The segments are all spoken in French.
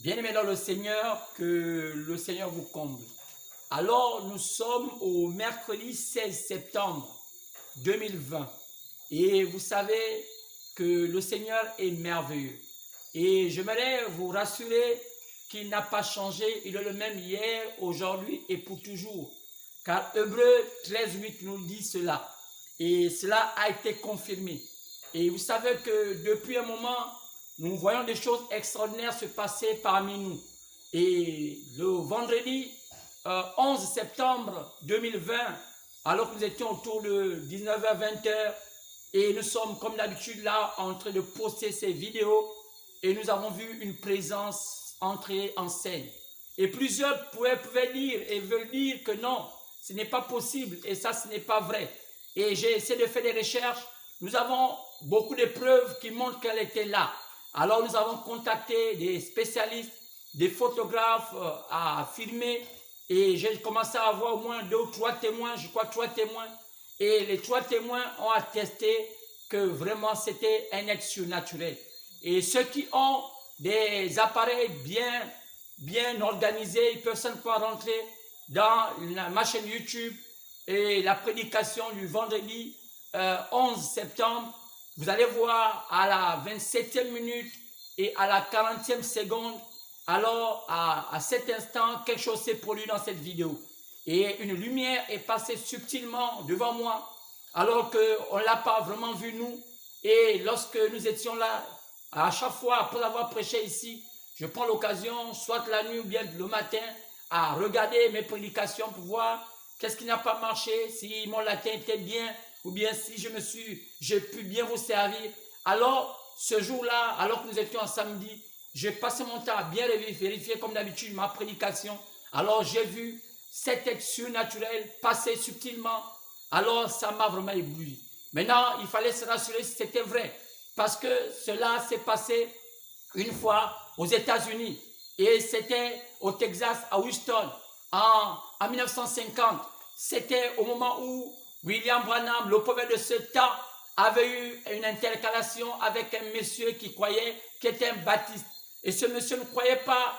Bien-aimés dans le Seigneur, que le Seigneur vous comble. Alors, nous sommes au mercredi 16 septembre 2020. Et vous savez que le Seigneur est merveilleux. Et j'aimerais vous rassurer qu'il n'a pas changé. Il est le même hier, aujourd'hui et pour toujours. Car Hébreux 13:8 nous dit cela. Et cela a été confirmé. Et vous savez que depuis un moment, nous voyons des choses extraordinaires se passer parmi nous. Et le vendredi 11 septembre 2020, alors que nous étions autour de 19h-20h, et nous sommes comme d'habitude là en train de poster ces vidéos, et nous avons vu une présence entrer en scène. Et plusieurs pouvaient dire et veulent dire que non, ce n'est pas possible, et ça ce n'est pas vrai. Et j'ai essayé de faire des recherches. Nous avons beaucoup de preuves qui montrent qu'elle était là. Alors nous avons contacté des spécialistes, des photographes à filmer, et j'ai commencé à avoir au moins 2 ou 3 témoins, je crois 3 témoins, et les 3 témoins ont attesté que vraiment c'était un être surnaturel. Et ceux qui ont des appareils bien organisés, ils peuvent simplement rentrer dans ma chaîne YouTube et la prédication du vendredi 11 septembre. Vous allez voir à la 27e minute et à la 40e seconde, alors à cet instant, quelque chose s'est produit dans cette vidéo. Et une lumière est passée subtilement devant moi, alors qu'on ne l'a pas vraiment vu nous. Et lorsque nous étions là, à chaque fois, après avoir prêché ici, je prends l'occasion, soit la nuit ou bien le matin, à regarder mes prédications pour voir qu'est-ce qui n'a pas marché, si mon latin était bien, ou bien si j'ai pu bien vous servir. Alors, ce jour-là, alors que nous étions en samedi, j'ai passé mon temps à bien vérifier comme d'habitude ma prédication. Alors, j'ai vu cet être surnaturel passer subtilement. Alors, ça m'a vraiment ébloui. Maintenant, il fallait se rassurer si c'était vrai. Parce que cela s'est passé une fois aux États-Unis. Et c'était au Texas, à Houston, en 1950. C'était au moment où William Branham, le prophète de ce temps, avait eu une intercalation avec un monsieur qui croyait qu'il était un baptiste. Et ce monsieur ne croyait pas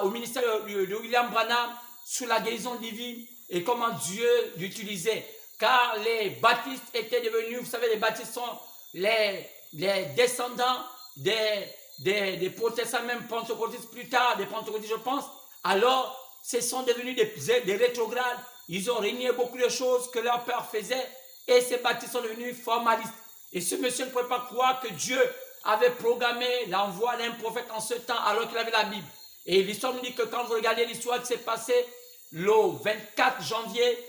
au ministère de William Branham sous la guérison divine et comment Dieu l'utilisait. Car les baptistes étaient devenus, vous savez, les baptistes sont les descendants des protestants, même pentecôtistes plus tard, des pentecôtistes je pense. Alors, ce sont devenus des rétrogrades. Ils ont régné beaucoup de choses que leur père faisait et ces baptistes sont devenus formalistes. Et ce monsieur ne pouvait pas croire que Dieu avait programmé l'envoi d'un prophète en ce temps alors qu'il avait la Bible. Et l'histoire nous dit que quand vous regardez l'histoire qui s'est passée le 24 janvier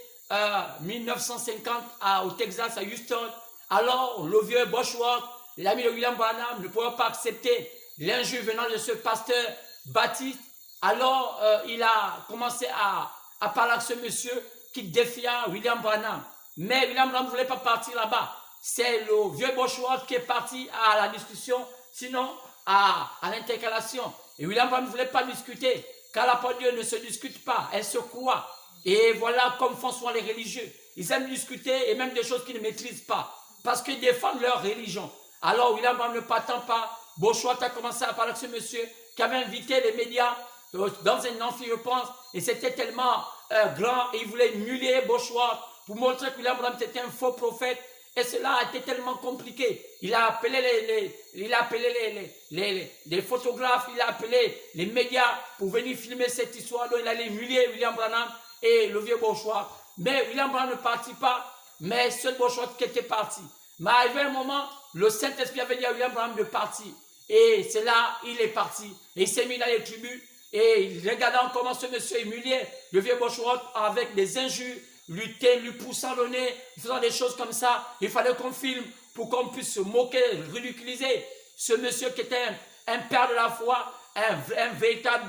1950 au Texas, à Houston, alors le vieux Boschwald, l'ami de William Branham, ne pouvait pas accepter l'injure venant de ce pasteur baptiste. Alors il a commencé à parler à ce monsieur qui défia William Branham. Mais William Branham ne voulait pas partir là-bas. C'est le vieux Boschwald qui est parti à la discussion, sinon à l'intercalation. Et William Branham ne voulait pas discuter, car la parole de Dieu ne se discute pas, elle se croit. Et voilà comme font souvent les religieux. Ils aiment discuter et même des choses qu'ils ne maîtrisent pas, parce qu'ils défendent leur religion. Alors William Branham ne partant pas, Boschwald a commencé à parler à ce monsieur qui avait invité les médias dans un amphi, je pense, et c'était tellement grand, et il voulait humilier Boschwald pour montrer que William Branham était un faux prophète, et cela a été tellement compliqué. Il a appelé les photographes, il a appelé les médias pour venir filmer cette histoire, donc il allait humilier William Branham et le vieux Boschwald. Mais William Branham ne partit pas, mais seul Boschwald qui était parti. Mais arrivé un moment, le Saint-Esprit avait dit à William Branham de partir. Et c'est là, il est parti. Et il s'est mis dans les tribunes. Et regardant comment ce monsieur humiliait le vieux Boschwald avec des injures, lui poussant le nez, faisant des choses comme ça. Il fallait qu'on filme pour qu'on puisse se moquer, ridiculiser ce monsieur qui était un père de la foi, un véritable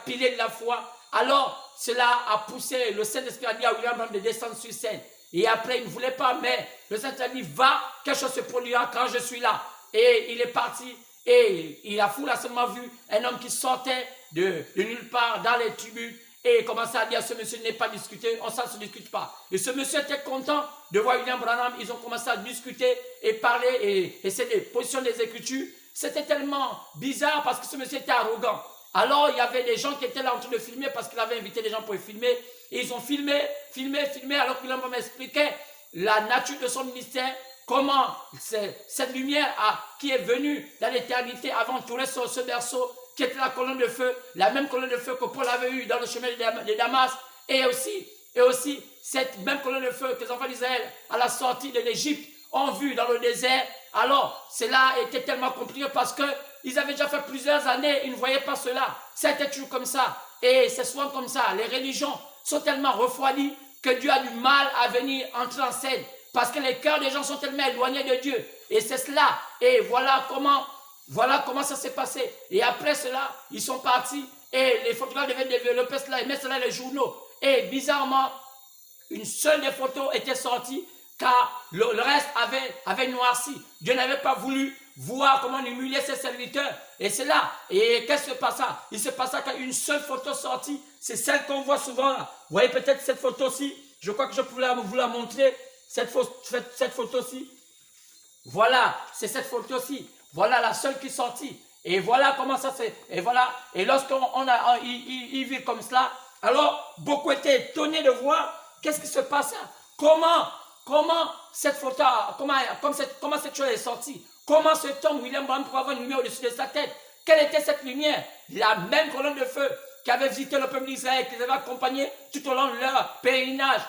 pilier de la foi. Alors, cela a poussé, le Saint-Esprit a dit à William Branham de descendre sur scène. Et après, il ne voulait pas, mais le Saint-Esprit a dit, va, quelque chose se produira quand je suis là. Et il est parti. Et la foule a seulement vu un homme qui sortait de nulle part dans les tribunes et commençait à dire à ce monsieur n'est pas discuté, ça ne se discute pas. Et ce monsieur était content de voir William Branham, ils ont commencé à discuter et parler, et c'est des positions des Écritures C'était tellement bizarre parce que ce monsieur était arrogant. Alors, il y avait des gens qui étaient là en train de filmer parce qu'il avait invité des gens pour filmer. Et ils ont filmé, alors qu'il m'expliquait la nature de son ministère, comment cette lumière qui est venue dans l'éternité avant de tourner sur ce berceau, qui était la colonne de feu, la même colonne de feu que Paul avait eue dans le chemin de Damas, et aussi cette même colonne de feu que les enfants d'Israël, à la sortie de l'Égypte, ont vu dans le désert. Alors, cela était tellement compliqué parce qu'ils avaient déjà fait plusieurs années, ils ne voyaient pas cela. C'était toujours comme ça. Et c'est souvent comme ça. Les religions sont tellement refroidies que Dieu a du mal à venir entrer en scène. Parce que les cœurs des gens sont tellement éloignés de Dieu. Et c'est cela. Et voilà comment ça s'est passé. Et après cela, ils sont partis. Et les photographes devaient développer cela et mettre cela dans les journaux. Et bizarrement, une seule des photos était sortie car le reste avait noirci. Dieu n'avait pas voulu voir comment on humiliait ses serviteurs. Et c'est là. Et qu'est-ce qui se passa? Il se passa qu'il y a une seule photo sortie. C'est celle qu'on voit souvent là. Vous voyez peut-être cette photo-ci. Je crois que je pourrais vous la montrer. Cette photo-ci. Voilà, c'est cette photo-ci. Voilà la seule qui est sortie. Et voilà comment ça se... Et voilà. Et lorsqu'il vit comme cela, alors beaucoup étaient étonnés de voir qu'est-ce qui se passe. Comment cette photo, comment cette chose est sortie? Comment ce homme, William Branham, pouvait avoir une lumière au-dessus de sa tête? Quelle était cette lumière? La même colonne de feu qui avait visité le peuple d'Israël, qui les avait accompagnés tout au long de leur pèlerinage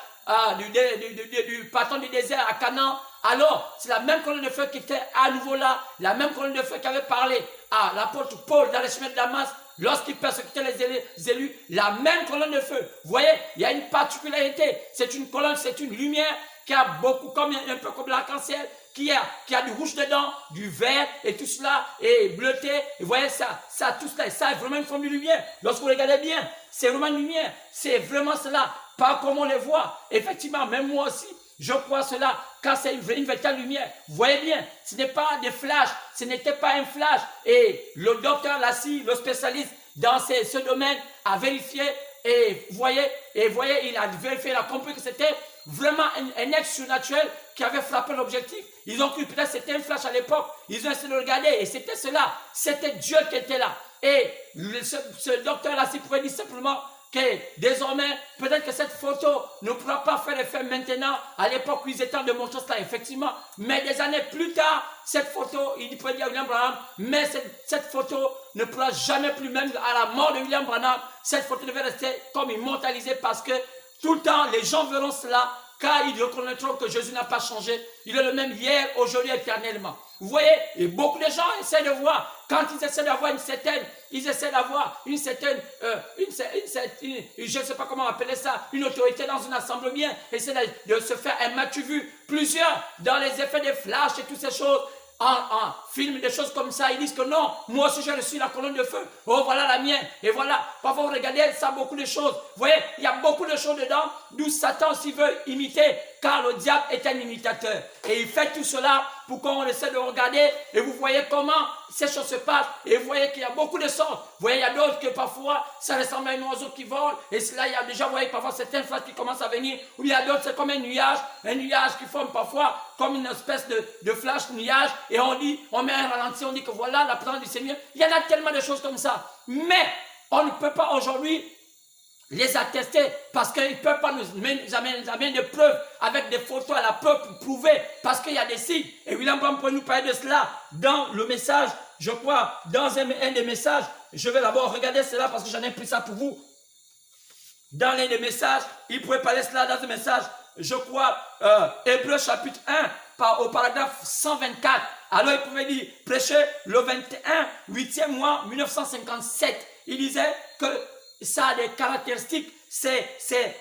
du partant du désert à Canaan. Alors, c'est la même colonne de feu qui était à nouveau là, la même colonne de feu qui avait parlé à l'apôtre Paul dans les chemins de Damas, lorsqu'il persécutait les élus, la même colonne de feu. Vous voyez, il y a une particularité. C'est une colonne, c'est une lumière qui a beaucoup, un peu comme l'arc-en-ciel, qui a du rouge dedans, du vert et tout cela est bleuté. Et vous voyez tout cela, ça est vraiment une forme de lumière. Lorsque vous regardez bien, c'est vraiment une lumière. C'est vraiment cela, pas comme on les voit. Effectivement, même moi aussi, je crois cela, car c'est une véritable lumière. Vous voyez bien, ce n'est pas des flashs, ce n'était pas un flash. Et le docteur Lassie, le spécialiste dans ce domaine, a vérifié. Et vous voyez, il a vérifié, il a compris que c'était vraiment un être surnaturel qui avait frappé l'objectif. Ils ont cru peut-être que c'était un flash à l'époque. Ils ont essayé de le regarder et c'était cela. C'était Dieu qui était là. Et ce docteur-là, s'il pouvait dire simplement que désormais, peut-être que cette photo ne pourra pas faire effet maintenant, à l'époque où ils étaient en de montrer cela, effectivement. Mais des années plus tard, cette photo, il pourrait dire à William Branham, mais cette photo ne pourra jamais plus, même à la mort de William Branham, cette photo devait rester comme immortalisée parce que tout le temps, les gens verront cela, car ils reconnaîtront que Jésus n'a pas changé. Il est le même hier, aujourd'hui, éternellement. Vous voyez, et beaucoup de gens essaient de voir, quand ils essaient d'avoir je ne sais pas comment appeler ça, une autorité dans une assemblée bien, essaient de se faire un match vu, plusieurs, dans les effets des flashs et toutes ces choses, en film, des choses comme ça, ils disent que non, moi aussi je reçu la colonne de feu, oh voilà la mienne, et voilà, parfois vous regardez ça, beaucoup de choses, vous voyez, il y a beaucoup de choses dedans, d'où Satan aussi veut imiter, car le diable est un imitateur, et il fait tout cela pour qu'on essaie de regarder, et vous voyez comment ces choses se passent, et vous voyez qu'il y a beaucoup de sortes, vous voyez, il y a d'autres que parfois, ça ressemble à un oiseau qui vole, et cela, il y a déjà, vous voyez, parfois certains flashs qui commencent à venir, ou il y a d'autres, c'est comme un nuage qui forme parfois comme une espèce de flash nuage, et on met un ralenti, on dit que voilà la présence du Seigneur. Il y en a tellement de choses comme ça. Mais on ne peut pas aujourd'hui les attester parce qu'ils ne peuvent pas nous amener des preuves avec des photos à la preuve pour prouver parce qu'il y a des signes. Et William Branham peut nous parler de cela dans le message, je crois, dans un des messages. Je vais d'abord regarder cela parce que j'en ai pris ça pour vous. Dans l'un des messages, il pourrait parler cela dans un message, je crois, Hébreux chapitre 1, au paragraphe 124. Alors il pouvait dire, prêcher le 21, 8e mois 1957. Il disait que ça a des caractéristiques, c'est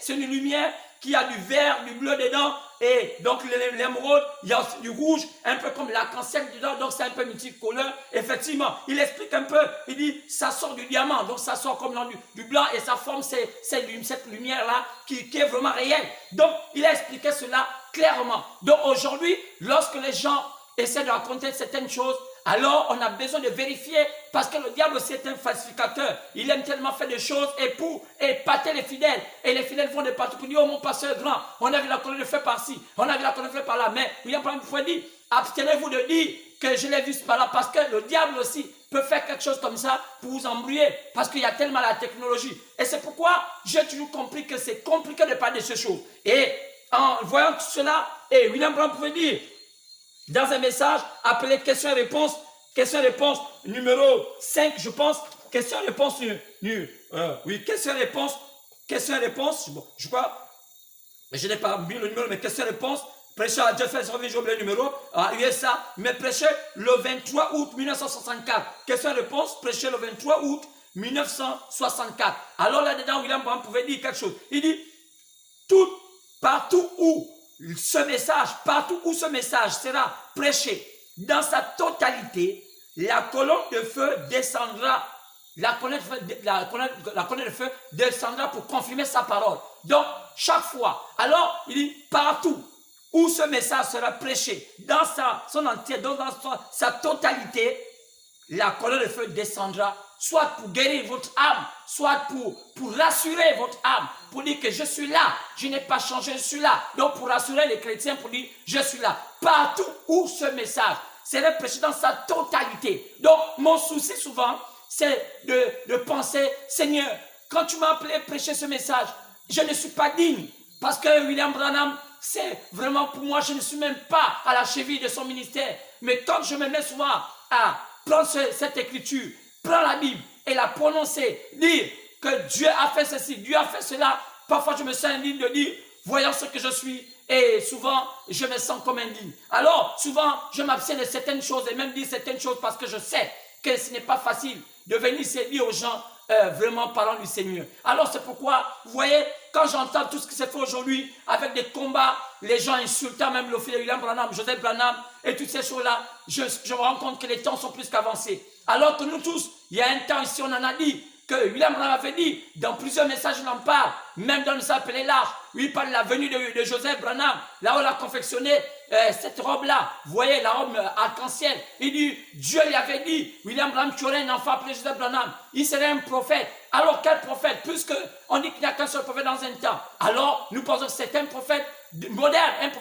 une lumière qui a du vert, du bleu dedans, et donc l'émeraude, il y a aussi du rouge, un peu comme l'arc-en-ciel dedans, donc c'est un peu multicolore. Effectivement, il explique un peu, il dit, ça sort du diamant, donc ça sort comme dans du blanc, et ça forme cette lumière-là qui est vraiment réelle. Donc, il a expliqué cela clairement. Donc aujourd'hui, lorsque les gens essaient de raconter certaines choses, alors on a besoin de vérifier parce que le diable aussi est un falsificateur. Il aime tellement faire des choses et pour épater les fidèles. Et les fidèles vont de partout pour dire, oh mon pasteur grand, on a vu la colonne de feu par-ci, on a vu la colonne de feu par-là. Mais William Branham pouvait dire abstenez-vous de dire que je l'ai vu par là, parce que le diable aussi peut faire quelque chose comme ça pour vous embrouiller, parce qu'il y a tellement la technologie. Et c'est pourquoi j'ai toujours compris que c'est compliqué de parler de ces choses. Et en voyant tout cela, et William Branham pouvait dire, dans un message appelé question-réponse numéro 5, je pense, question-réponse, oui, question-réponse, bon, je crois, je n'ai pas mis le numéro, mais question-réponse, prêcheur à Jefferson, j'ai oublié le numéro, à USA, mais prêché le 23 août 1964. Question-réponse, prêché le 23 août 1964. Alors là-dedans, William Branham pouvait dire quelque chose. Il dit, partout où ce message sera prêché dans sa totalité, la colonne de feu descendra. La colonne de feu descendra pour confirmer sa parole. Donc, chaque fois. Alors, il dit, partout où ce message sera prêché, dans son entier, dans sa totalité, la colonne de feu descendra, soit pour guérir votre âme, soit pour rassurer votre âme, pour dire que je suis là, je n'ai pas changé, je suis là. Donc pour rassurer les chrétiens, pour dire je suis là. Partout où ce message serait prêché dans sa totalité. Donc mon souci souvent, c'est de penser, Seigneur, quand tu m'as appelé à prêcher ce message, je ne suis pas digne. Parce que William Branham, c'est vraiment pour moi, je ne suis même pas à la cheville de son ministère. Mais quand je me mets souvent à prendre cette écriture, prendre la Bible et la prononcer, dire que Dieu a fait ceci, Dieu a fait cela, parfois je me sens indigne de dire, voyons ce que je suis, et souvent je me sens comme indigne. Alors souvent je m'abstiens de certaines choses et même dire certaines choses parce que je sais que ce n'est pas facile de venir se dire aux gens vraiment parlant du Seigneur. Alors c'est pourquoi, vous voyez, quand j'entends tout ce qui se fait aujourd'hui avec des combats, les gens insultant même le fils de William Branham, Joseph Branham et toutes ces choses-là, je me rends compte que les temps sont plus qu'avancés. Alors que nous tous, il y a un temps ici, on en a dit, que William Branham avait dit, dans plusieurs messages, il en parle, même dans le message appelé l'Arche, où il parle de la venue de Joseph Branham, là où il a confectionné cette robe-là, vous voyez, la robe arc-en-ciel. Il dit, Dieu lui avait dit, William Branham, tu aurais un enfant appelé Joseph Branham, il serait un prophète. Alors quel prophète? Puisqu'on dit qu'il n'y a qu'un seul prophète dans un temps. Alors nous pensons que c'est un prophète moderne,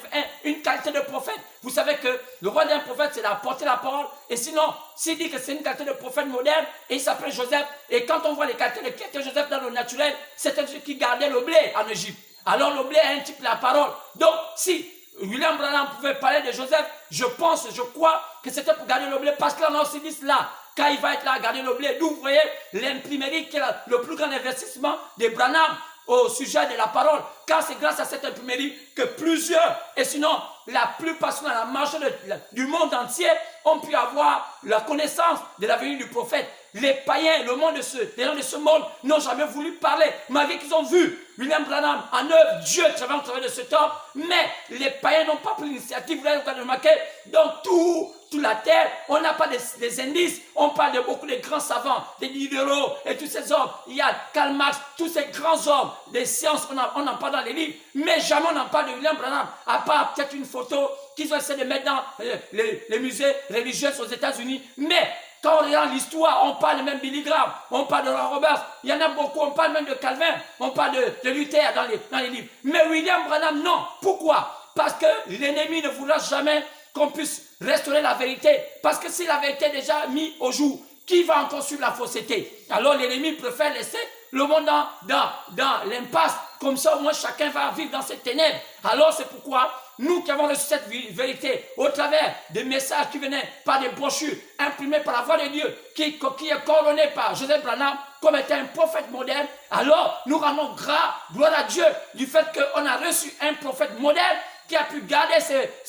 une qualité de prophète. Vous savez que le roi d'un prophète, c'est d'apporter la parole. Et sinon, s'il dit que c'est une qualité de prophète moderne, et il s'appelle Joseph, et quand on voit les qualités de qui était Joseph dans le naturel, c'était celui qui gardait le blé en Égypte. Alors le blé est un type de la parole. Donc si William Branham pouvait parler de Joseph, je crois que c'était pour garder le blé, parce que là, on s'est dit cela. Quand il va être là à garder le blé, d'où vous voyez l'imprimerie qui est le plus grand investissement de Branham au sujet de la parole. Car c'est grâce à cette imprimerie que plusieurs, et sinon la plupart dans la majorité du monde entier, ont pu avoir la connaissance de la venue du prophète. Les païens, les gens de ce monde n'ont jamais voulu parler, malgré qu'ils ont vu William Branham en œuvre, Dieu travaille au travers de cet homme, mais les païens n'ont pas pris l'initiative, vous l'avez remarqué, dans toute la terre, on n'a pas des indices, on parle de beaucoup de grands savants, des Diderot et tous ces hommes, il y a Karl Marx, tous ces grands hommes des sciences, on en parle dans les livres, mais jamais on n'en parle de William Branham, à part peut-être une photo qu'ils ont essayé de mettre dans les musées religieux aux États-Unis, mais quand on regarde l'histoire, on parle même de Billy Graham, on parle de Roy Roberts, il y en a beaucoup, on parle même de Calvin, on parle de Luther dans les livres. Mais William Branham, non. Pourquoi? Parce que l'ennemi ne voudra jamais qu'on puisse restaurer la vérité. Parce que si la vérité est déjà mise au jour, qui va encore suivre la fausseté? Alors l'ennemi préfère laisser le monde dans l'impasse. Comme ça, au moins, chacun va vivre dans ces ténèbres. Alors c'est pourquoi nous qui avons reçu cette vérité au travers des messages qui venaient par des brochures imprimées par la voix de Dieu, qui est couronné par Joseph Branham comme étant un prophète moderne, alors nous rendons gloire à Dieu du fait qu'on a reçu un prophète moderne qui a pu garder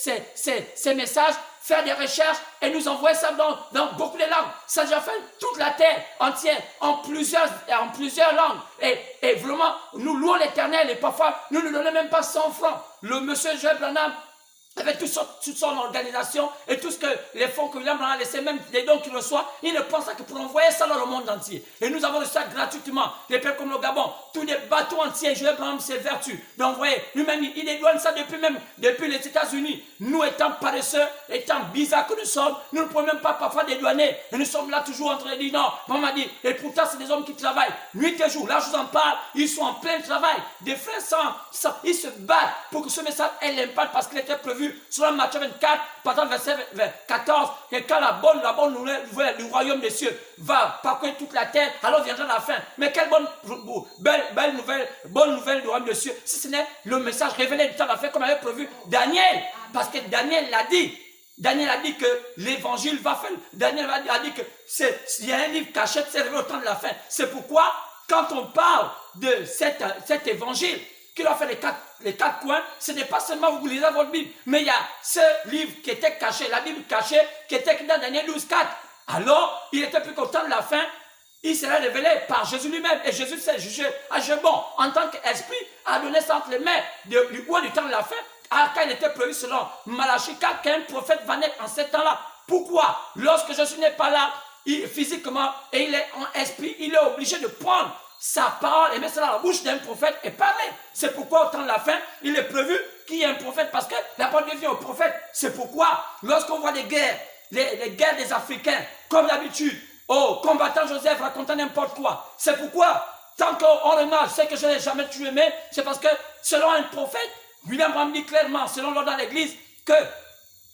ces messages, faire des recherches et nous envoyer ça dans beaucoup de langues. Ça a déjà fait toute la terre entière en plusieurs langues. Et vraiment, nous louons l'Éternel et parfois, nous ne donnons même pas 100 francs. Le monsieur Joseph Branham, avec toute son organisation et tout ce que les fonds que William Branham a laissé, même les dons qu'il reçoit, il ne pense que pour envoyer ça dans le monde entier. Et nous avons reçu ça gratuitement. Les peuples comme le Gabon, tous les bateaux entiers, Joseph Branham s'est vertu d'envoyer. Lui-même, il dédouane ça depuis les États-Unis. Nous étant paresseux, étant bizarres que nous sommes, nous ne pouvons même pas parfois dédouaner. Et nous sommes là toujours en train de dire non. Maman m'a dit, et pourtant c'est des hommes qui travaillent nuit et jour. Là, je vous en parle, ils sont en plein travail. Des frères, ils se battent pour que ce message ait l'impact parce qu'il était prévu prévu selon Matthieu 24, partant verset 14, que quand la bonne nouvelle du royaume des cieux va parcourir toute la terre, alors viendra la fin. Mais quelle belle nouvelle du royaume des cieux, si ce n'est le message révélé du temps de la fin comme avait prévu Daniel. Parce que Daniel l'a dit. Daniel a dit que l'évangile va faire. Daniel a dit que il y a un livre caché qui s'est révélé au temps de la fin. C'est pourquoi, quand on parle de cet évangile, qui doit faire les quatre coins, ce n'est pas seulement vous lisez votre Bible, mais il y a ce livre qui était caché, la Bible cachée, qui était écrit dans Daniel 12, 4. Alors, il était plus qu'au temps de la fin, il sera révélé par Jésus lui-même. Et Jésus s'est jugé bon, en tant qu'esprit, a donné ça entre les mains du roi du temps de la fin, quand il était prévu selon Malachie, qu'un prophète va naître en ces temps-là. Pourquoi? Lorsque Jésus n'est pas là, physiquement, et il est en esprit, il est obligé de prendre sa parole et mettre ça dans la bouche d'un prophète et parler. C'est pourquoi au temps de la fin, il est prévu qu'il y ait un prophète, parce que la parole de Dieu vient au prophète. C'est pourquoi, lorsqu'on voit des guerres, les guerres des Africains, comme d'habitude, combattant Joseph racontant n'importe quoi. C'est pourquoi, tant qu'on remarque ce que je n'ai jamais tué, mais c'est parce que, selon un prophète, William Branham dit clairement, selon l'ordre dans l'église, que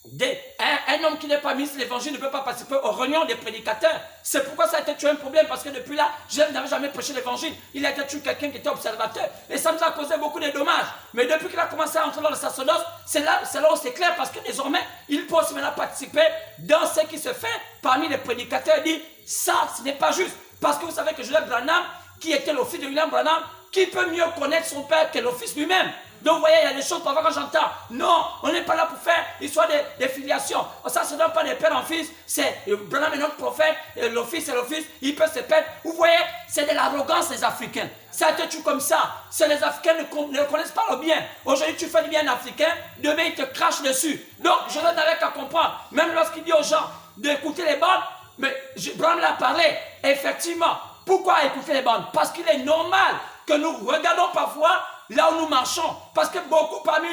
un homme qui n'est pas ministre de l'évangile ne peut pas participer aux réunions des prédicateurs. C'est pourquoi ça a été tué un problème, parce que depuis là, je n'avais jamais prêché l'évangile. Il a été tué quelqu'un qui était observateur. Et ça nous a causé beaucoup de dommages. Mais depuis qu'il a commencé à entrer dans le sacerdoce, c'est là où c'est clair, parce que désormais, il peut aussi maintenant participer dans ce qui se fait parmi les prédicateurs. Il dit, ça, ce n'est pas juste. Parce que vous savez que Joseph Branham, qui était le fils de William Branham, qui peut mieux connaître son père que le fils lui-même? Donc vous voyez, il y a des choses parfois quand j'entends. Non, on n'est pas là pour faire l'histoire des filiations. Ça ne se donne pas de père en fils. C'est Branham est notre prophète, le fils est le fils, il peut se perdre. Vous voyez, c'est de l'arrogance des Africains. Ça a été tout comme ça. C'est les Africains ne connaissent pas le bien. Aujourd'hui, tu fais du bien à un Africain, demain il te crache dessus. Donc je n'avais qu'à comprendre. Même lorsqu'il dit aux gens d'écouter les bandes, mais Branham l'a parlé, effectivement. Pourquoi écouter les bandes? Parce qu'il est normal que nous regardons parfois là où nous marchons, parce que beaucoup parmi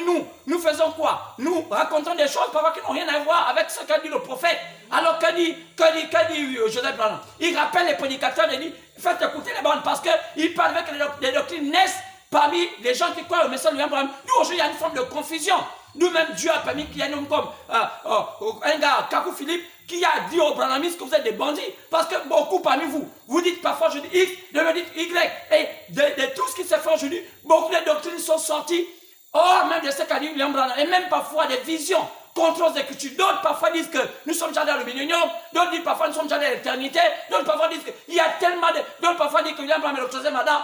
nous faisons quoi? Nous racontons des choses parfois qui n'ont rien à voir avec ce qu'a dit le prophète. Alors que dit Joseph Branham? Il rappelle les prédicateurs et dit, faites écouter les bandes, parce qu'il parle avec les doctrines naissent parmi les gens qui croient au message de William Branham. Nous aujourd'hui, il y a une forme de confusion. Nous-mêmes, Dieu a permis qu'il y ait un homme comme un gars, Kakou Philippe, qui a dit aux Branhamistes que vous êtes des bandits. Parce que beaucoup parmi vous, vous dites parfois je dis X, demain dites Y. Et de tout ce qui se fait aujourd'hui, beaucoup de doctrines sont sorties, hors même de ce qu'a dit William Branham. Et même parfois des visions contre les Écritures. D'autres parfois disent que nous sommes déjà dans le millénium, d'autres disent parfois nous sommes déjà dans l'éternité, d'autres parfois disent qu'il y a tellement de... D'autres parfois disent que William Branham est le troisième Adam.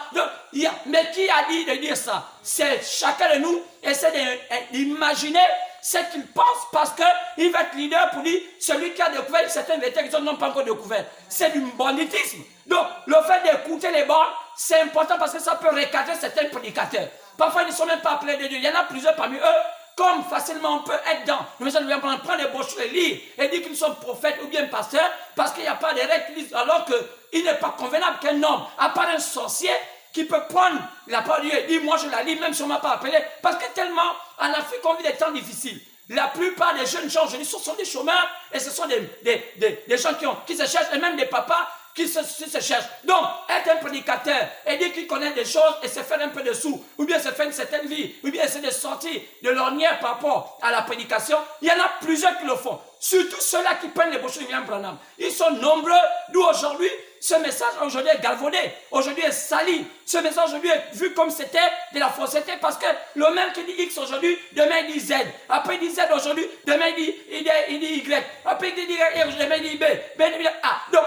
Mais qui a dit de dire ça? C'est chacun de nous essaie d'imaginer ce qu'il pense, parce qu'il va être leader pour dire celui qui a découvert certaines vérités qu'ils n'ont pas encore découvert. C'est du banditisme. Donc, le fait d'écouter les bords, c'est important parce que ça peut recadrer certains prédicateurs. Parfois, ils ne sont même pas appelés de Dieu. Il y en a plusieurs parmi eux, comme facilement on peut être dans le message de William Branham, prendre les brochures et lire et dire qu'ils sont prophètes ou bien pasteurs, parce qu'il n'y a pas de règles qui disent, alors qu'il n'est pas convenable qu'un homme, à part un sorcier, qui peut prendre la parole de Dieu et dire, moi je la lis, même si on ne m'a pas appelé. Parce que tellement, en Afrique, on vit des temps difficiles. La plupart des jeunes gens aujourd'hui, ce sont des chômeurs et ce sont des gens qui se cherchent, et même des papas qui se cherchent. Donc, être un prédicateur et dire qu'il connaît des choses et se faire un peu de sous, ou bien se faire une certaine vie, ou bien essayer de sortir de l'ornière par rapport à la prédication, il y en a plusieurs qui le font. Surtout ceux-là qui prennent les brochures de William Branham. Ils sont nombreux, d'où aujourd'hui, ce message aujourd'hui est galvaudé, aujourd'hui est sali. Ce message aujourd'hui est vu comme c'était de la fausseté, parce que le même qui dit X aujourd'hui, demain il dit Z. Après il dit Z aujourd'hui, demain il dit Y. Après il dit Y, demain il dit B. Il dit A. Donc,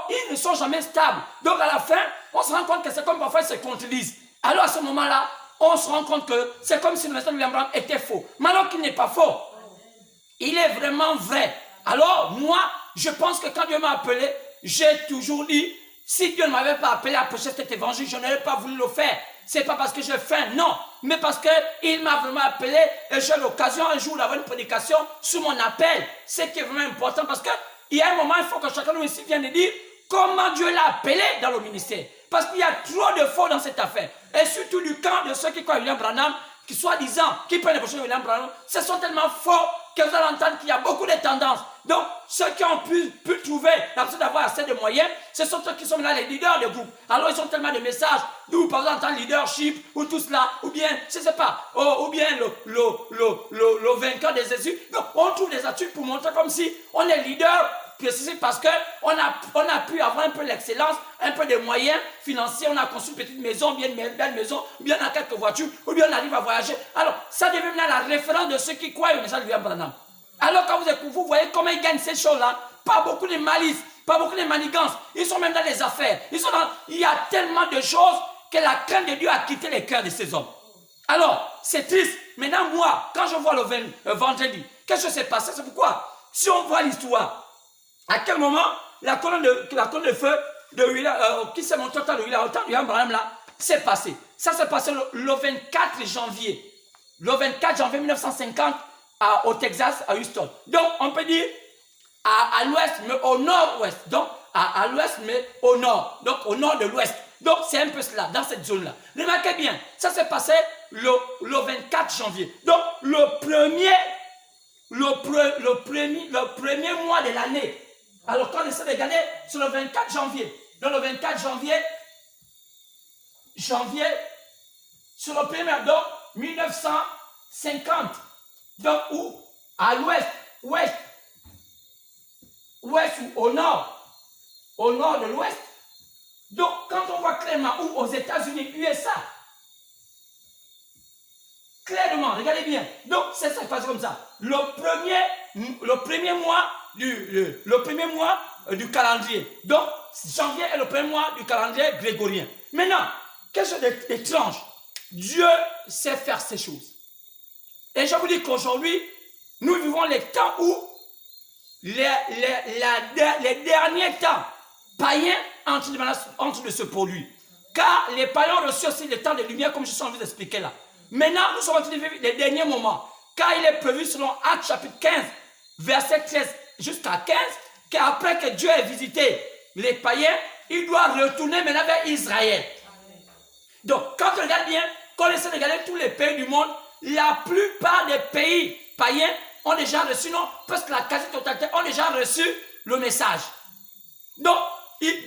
ils ne sont jamais stables. Donc à la fin, on se rend compte que c'est comme parfois ils se contredisent. Alors à ce moment-là, on se rend compte que c'est comme si le message de William Branham était faux. Mais alors qu'il n'est pas faux. Il est vraiment vrai. Alors moi, je pense que quand Dieu m'a appelé, j'ai toujours dit, si Dieu ne m'avait pas appelé à prêcher cet évangile, je n'aurais pas voulu le faire. C'est pas parce que j'ai faim, non, mais parce qu'il m'a vraiment appelé et j'ai l'occasion un jour d'avoir une prédication sur mon appel. C'est qui est vraiment important, parce qu'il y a un moment, il faut que chacun de nous ici vienne de dire comment Dieu l'a appelé dans le ministère. Parce qu'il y a trop de faux dans cette affaire. Et surtout du camp de ceux qui croient à William Branham, qui soi-disant, qui prennent les brochures de William Branham, ce sont tellement faux que vous allez entendre qu'il y a beaucoup de tendances. Donc, ceux qui ont pu trouver l'absence d'avoir assez de moyens, ce sont ceux qui sont là les leaders de groupe. Alors, ils ont tellement de messages, d'où par exemple leadership, ou tout cela, ou bien, je ne sais pas, ou bien le vainqueur de Jésus. Donc, on trouve des attitudes pour montrer comme si on est leader, parce qu'on a pu avoir un peu l'excellence, un peu de moyens financiers, on a construit une petite maison, bien une belle maison, ou bien on a quelques voitures, ou bien on arrive à voyager. Alors, ça devient maintenant la référence de ceux qui croient au message de William Branham. Alors, quand vous voyez comment ils gagnent ces choses-là, pas beaucoup de malice, pas beaucoup de manigances. Ils sont même dans les affaires. Il y a tellement de choses que la crainte de Dieu a quitté les cœurs de ces hommes. Alors, c'est triste. Maintenant, moi, quand je vois le vendredi, qu'est-ce qui s'est passé? C'est pourquoi, si on voit l'histoire, à quel moment la colonne de feu de William, qui s'est montrée au temps de William Branham là, s'est passé. Ça s'est passé le 24 janvier. Le 24 janvier 1950 au Texas, à Houston. Donc, on peut dire à l'ouest, mais au nord-ouest. Donc, à l'ouest, mais au nord. Donc, au nord de l'ouest. Donc, c'est un peu cela, dans cette zone-là. Remarquez bien, ça s'est passé le 24 janvier. Donc, le premier mois de l'année. Alors, quand on essaie de regarder, c'est le 24 janvier. Donc, le 24 janvier, sur le premier, donc, 1950. Donc, où? À l'ouest, ouest ou au nord de l'ouest. Donc, quand on voit clairement où aux États-Unis, USA, clairement, regardez bien. Donc, ça se passe comme ça. Le premier mois du calendrier. Donc, janvier est le premier mois du calendrier grégorien. Maintenant, quelque chose d'étrange. Dieu sait faire ces choses. Et je vous dis qu'aujourd'hui, nous vivons les temps où les derniers temps païens en train de se produire. Car les païens ont reçu aussi le temps de lumière, comme je suis en train d'expliquer là. Maintenant, nous sommes en train de vivre les derniers moments. Car il est prévu selon Actes chapitre 15, verset 13 jusqu'à 15, qu'après que Dieu ait visité les païens, il doit retourner maintenant vers Israël. Donc, quand on regarde bien, quand on essaie de regarder tous les pays du monde, la plupart des pays païens ont déjà reçu, non, parce que la quasi-totalité ont déjà reçu le message. Donc,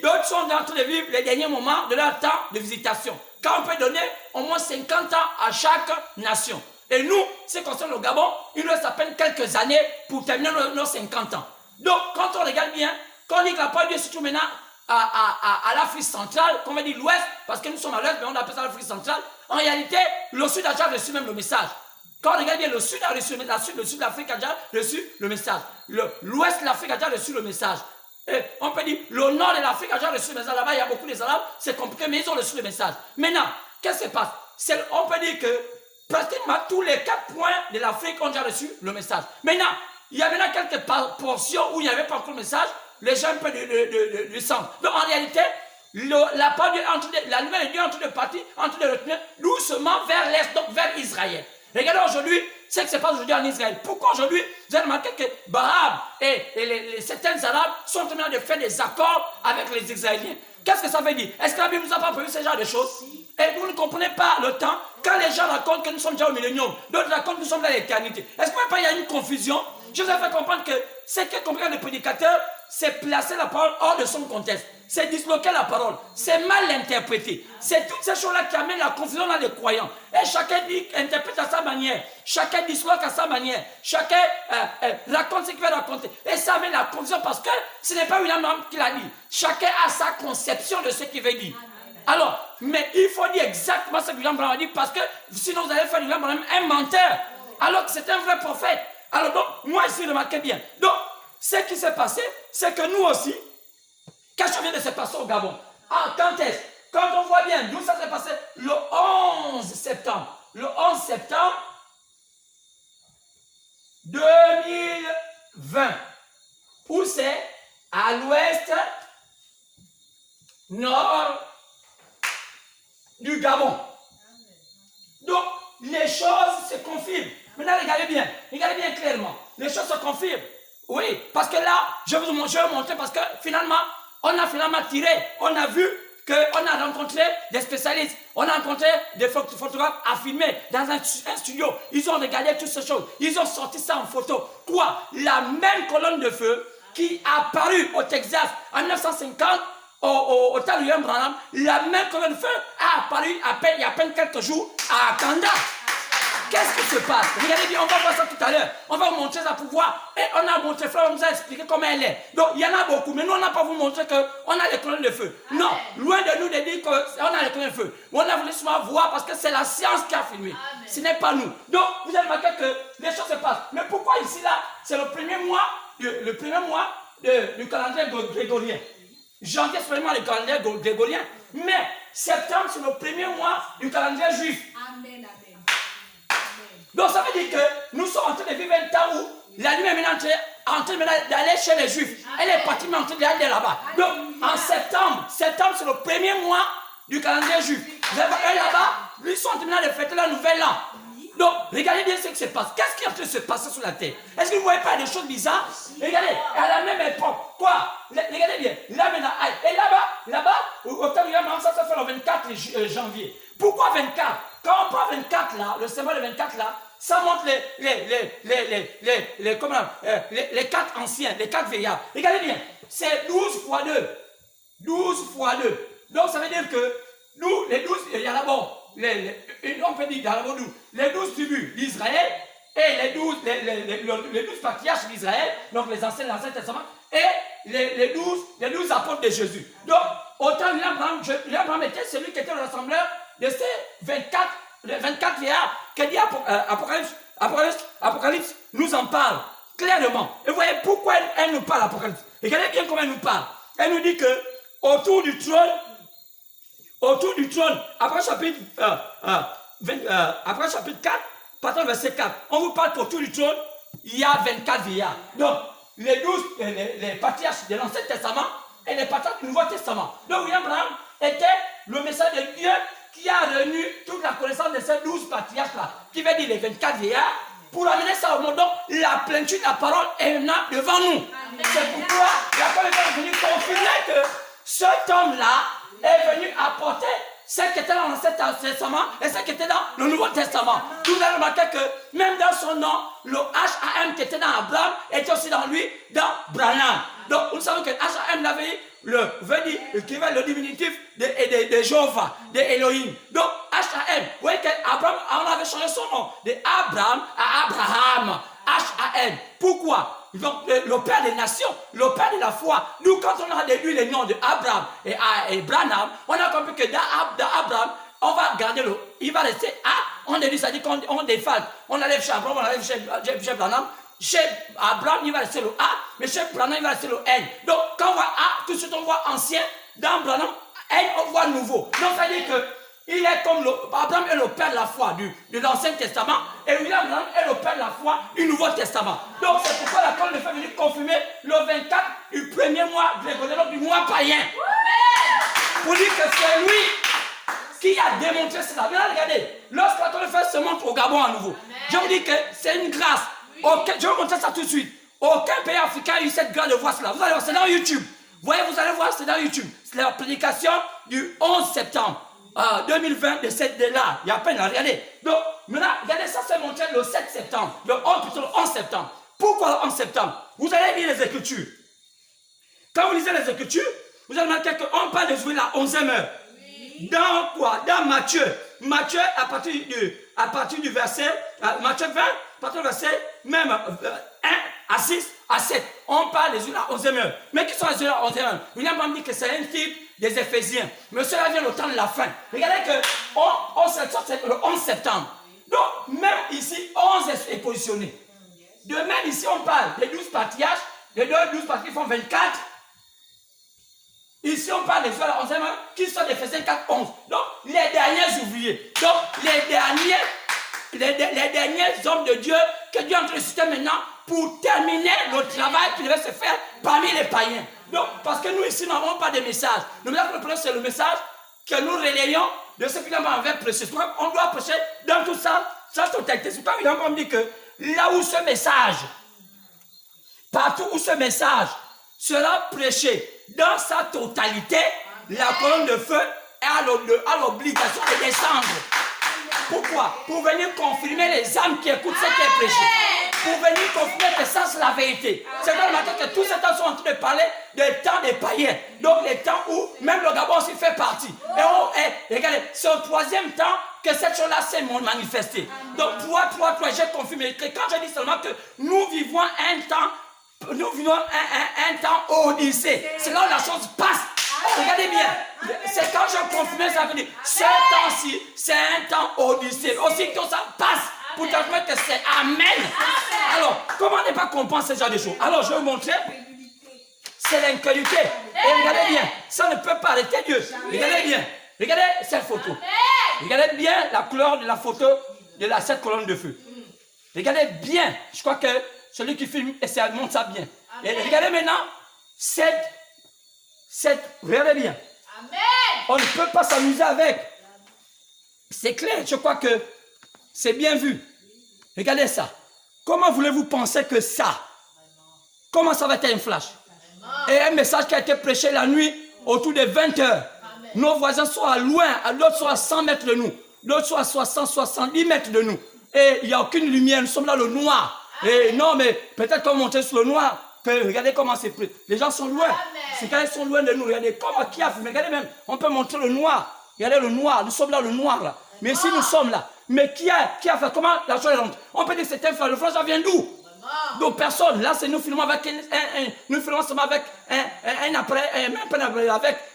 d'autres sont en train de vivre les derniers moments de leur temps de visitation. Car on peut donner au moins 50 ans à chaque nation. Et nous, ce qui concerne le Gabon, il nous reste à peine quelques années pour terminer nos 50 ans. Donc, quand on regarde bien, quand on dit que la parole de Dieu se trouve maintenant à l'Afrique centrale, comme on dit l'Ouest, parce que nous sommes à l'Ouest, mais on appelle ça l'Afrique centrale, en réalité, le Sud a déjà reçu même le message. Quand on regarde bien, le Sud a reçu le message, le Sud de l'Afrique a déjà reçu le message. L'Ouest de l'Afrique a déjà reçu le message. Et on peut dire, le Nord de l'Afrique a déjà reçu le message. Là-bas, il y a beaucoup d'Arabes, c'est compliqué, mais ils ont reçu le message. Maintenant, qu'est-ce qui se passe? On peut dire que pratiquement tous les 4 points de l'Afrique ont déjà reçu le message. Maintenant, il y a maintenant quelques portions où il n'y avait pas encore le message, les gens un peu de centre. Donc en réalité, la nouvelle est en train de partir, en train de retenir doucement vers l'Est, donc vers Israël. Regardez aujourd'hui ce qui se passe aujourd'hui en Israël. Pourquoi aujourd'hui, vous avez remarqué que Barab et certains Arabes sont en train de faire des accords avec les Israéliens. Qu'est-ce que ça veut dire? Est-ce que la Bible nous a pas prévu ce genre de choses? Et vous ne comprenez pas le temps, quand les gens racontent que nous sommes déjà au millénium, d'autres racontent que nous sommes dans l'éternité. Est-ce qu'il y a une confusion? Je vous ai fait comprendre que ce que comprend le prédicateur, c'est placer la parole hors de son contexte. C'est disloquer la parole. C'est mal interprété. C'est toutes ces choses-là qui amènent la confusion dans les croyants. Et chacun interprète à sa manière. Chacun disloque à sa manière. Chacun raconte ce qu'il veut raconter. Et ça amène la confusion parce que ce n'est pas William Branham qui l'a dit. Chacun a sa conception de ce qu'il veut dire. Alors, mais il faut dire exactement ce que William Branham a dit parce que sinon vous allez faire William Branham un menteur. Alors que c'est un vrai prophète. Alors donc, moi ici, remarquez bien. Donc, ce qui s'est passé, c'est que nous aussi, qu'est-ce qui vient de se passer au Gabon? Ah, quand est-ce? Quand on voit bien, d'où ça s'est passé? Le 11 septembre. Le 11 septembre 2020. Où c'est? À l'ouest, nord du Gabon. Donc, les choses se confirment. Maintenant, regardez bien clairement. Les choses se confirment. Oui, parce que là, je vais vous montrer parce que finalement, on a finalement tiré, on a vu qu'on a rencontré des spécialistes, on a rencontré des photographes à filmer dans un studio. Ils ont regardé toutes ces choses. Ils ont sorti ça en photo. Quoi? La même colonne de feu qui a apparu au Texas en 1950 au temps de William Branham, la même colonne de feu a apparu il y a à peine quelques jours à Kanda. Qu'est-ce qui se passe? Regardez bien, on va voir ça tout à l'heure. On va vous montrer ça pour voir. Et on a montré, frère, on nous a expliqué comment elle est. Donc, il y en a beaucoup. Mais nous, on n'a pas vous montré qu'on a les colonnes de feu. Amen. Non, loin de nous de dire qu'on a les colonnes de feu. On a voulu seulement voir parce que c'est la science qui a filmé. Amen. Ce n'est pas nous. Donc, vous avez remarqué que les choses se passent. Mais pourquoi ici, là, c'est le premier mois du calendrier grégorien. Janvier, c'est vraiment le calendrier grégorien. Mais septembre, c'est le premier mois du calendrier juif. Amen, amen. Donc ça veut dire que nous sommes en train de vivre un temps où la nuit est maintenant en train d'aller chez les Juifs. Elle est partie mais en train d'aller là-bas. Donc en septembre c'est le premier mois du calendrier juif. Vous avez là-bas, ils sont en train de fêter le nouvel an. Donc regardez bien ce qui se passe. Qu'est-ce qui est en train de se passer sur la terre? Est-ce que vous ne voyez pas des choses bizarres? Regardez, à la même époque, quoi? Regardez bien, là maintenant, et là-bas, au temps du ça se fait le 24 janvier. Pourquoi 24? Quand on prend 24 là, le symbole de 24 là, ça montre les 4 anciens, les 4 vieillards. Regardez bien, c'est 12 fois 2. 12 fois 2. Donc ça veut dire que nous, les 12, il y a d'abord, on peut dire d'abord nous, les 12 tribus d'Israël et les 12 patriarches d'Israël, donc les anciens de l'Ancien Testament, et les 12 apôtres de Jésus. Donc, autant Abraham était celui qui était le rassembleur de ces 24 vieillards que dit Apocalypse nous en parle clairement. Et vous voyez pourquoi elle nous parle, Apocalypse. Regardez bien comment elle nous parle. Elle nous dit que autour du trône, après chapitre 4, partant verset 4, on vous parle qu'autour du trône, il y a 24 vieillards. Donc, les 12, les patriarches de l'Ancien Testament et les patriarches du Nouveau Testament. Donc, William Branham était le message de Dieu qui a réuni toute la connaissance de ces 12 patriarches-là, qui veut dire les 24 vieillards, pour amener ça au monde. Donc, la plénitude de la parole est maintenant devant nous. C'est pourquoi la parole est venue confirmer que cet homme-là est venu apporter ce qui était dans l'Ancien Testament et ce qui était dans le Nouveau Testament. Vous avez remarqué que même dans son nom, le H-A-M qui était dans Abraham était aussi dans lui, dans Branham. Donc, nous savons que H-A-M l'avait veut dire le diminutif de Jéhovah, de Elohim. Donc, H-A-M, vous voyez qu'Abraham, on avait changé son nom de Abraham à Abraham. H-A-M. Pourquoi? Donc, le père des nations, le père de la foi. Nous, quand on a déduit les noms de Abraham et Branham, on a compris que dans Abraham, on va garder il va rester A. On déduit, ça dit qu'on défalque. On enlève chez Abraham, on enlève chez Branham. Chez Abraham, il va rester le A, mais chez Branham, il va rester le N. Donc, quand on voit A, tout de suite on voit ancien. Dans Branham, N, on voit nouveau. Donc, ça veut dire que il est comme Abraham est le père de la foi de l'Ancien Testament et William Branham est le père de la foi du Nouveau Testament. Donc c'est pourquoi la parole de fait venir confirmer le 24 du premier mois grégorien, du mois païen. Pour dire que c'est lui qui a démontré cela. Maintenant regardez, lorsque la parole de fait se montre au Gabon à nouveau, je vous dis que c'est une grâce. Je vais vous montrer ça tout de suite. Aucun pays africain a eu cette grâce de voir cela. Vous allez voir, c'est dans YouTube. Vous voyez, vous allez voir, c'est dans YouTube. C'est la prédication du 11 septembre. 2020 de là, il y a à peine à regarder. Donc, maintenant, regardez, ça s'est montré le 7 septembre, le 11 septembre. Pourquoi le 11 septembre? Vous allez lire les Écritures. Quand vous lisez les Écritures, vous allez remarquer qu'on parle de jouer la 11e heure. Oui. Dans quoi? Dans Matthieu. Matthieu, à partir du verset, Matthieu 20, à partir du verset, même 1 à 6 à 7. On parle des la 11e heure. Mais qui sont les la 11e heure? William Branham dit que c'est un type des Éphésiens. Mais cela vient au temps de la fin. Regardez que c'est le 11 septembre. Donc, même ici, 11 est positionné. De même, ici, on parle des 12 patriarches. Les 12 patriarches font 24. Ici, on parle des la 11e heure qui sont des Éphésiens 4, 11. Donc, les derniers ouvriers. Donc, les derniers hommes de Dieu que Dieu est en train de citer maintenant pour terminer le travail qui devait se faire parmi les païens. Donc, parce que nous ici, nous n'avons pas de message. Le message que nous prenons, c'est le message que nous relayons de ce qu'il a envers prêcher. On doit prêcher dans tout ça, sa totalité. C'est pourquoi il a dit que là où ce message, partout où ce message sera prêché dans sa totalité, la colonne de feu a l'obligation de descendre. Pourquoi? Pour venir confirmer les âmes qui écoutent ce qui est prêché. Pour venir confirmer que ça c'est la vérité. C'est dans le matin que tous ces temps sont en train de parler des temps des païens. Donc les temps où même le Gabon aussi fait partie. Et regardez, c'est au troisième temps que cette chose-là s'est manifestée. Donc toi, j'ai confirmé que quand je dis seulement que nous vivons un temps odyssée. C'est là où la chose passe. Regardez bien, c'est quand je confirme ça veut dire ce temps-ci, c'est un temps odyssée. Aussi que ça passe pour transmettre que c'est Amen. Alors, comment ne pas comprendre ce genre de choses? Alors, je vais vous montrer. C'est l'incrédulité. Et regardez bien, ça ne peut pas arrêter Dieu. Regardez bien, regardez cette photo. Regardez bien la couleur de la photo de cette colonne de feu. Regardez bien, je crois que celui qui filme, et ça montre ça bien. Et regardez maintenant, regardez bien. Amen. On ne peut pas s'amuser avec. C'est clair, je crois que c'est bien vu. Regardez ça. Comment voulez-vous penser que ça, comment ça va être un flash? Et un message qui a été prêché la nuit autour de 20 heures. Nos voisins sont à loin, l'autre sont à 100 mètres de nous, l'autre sont à 60, 70 mètres de nous. Et il n'y a aucune lumière, nous sommes dans le noir. Et non, mais peut-être qu'on monte sur le noir. Regardez comment c'est pris. Les gens sont loin. Ces gars sont loin de nous. Regardez comment qui a fait. Regardez même, on peut montrer le noir. Regardez le noir. Nous sommes dans le noir là. Mais si nous sommes là, mais qui a fait? Comment la chose est rentrée? On peut dire que c'est un flash. Le flash, ça vient d'où? Donc personne. Là, c'est nous filmons avec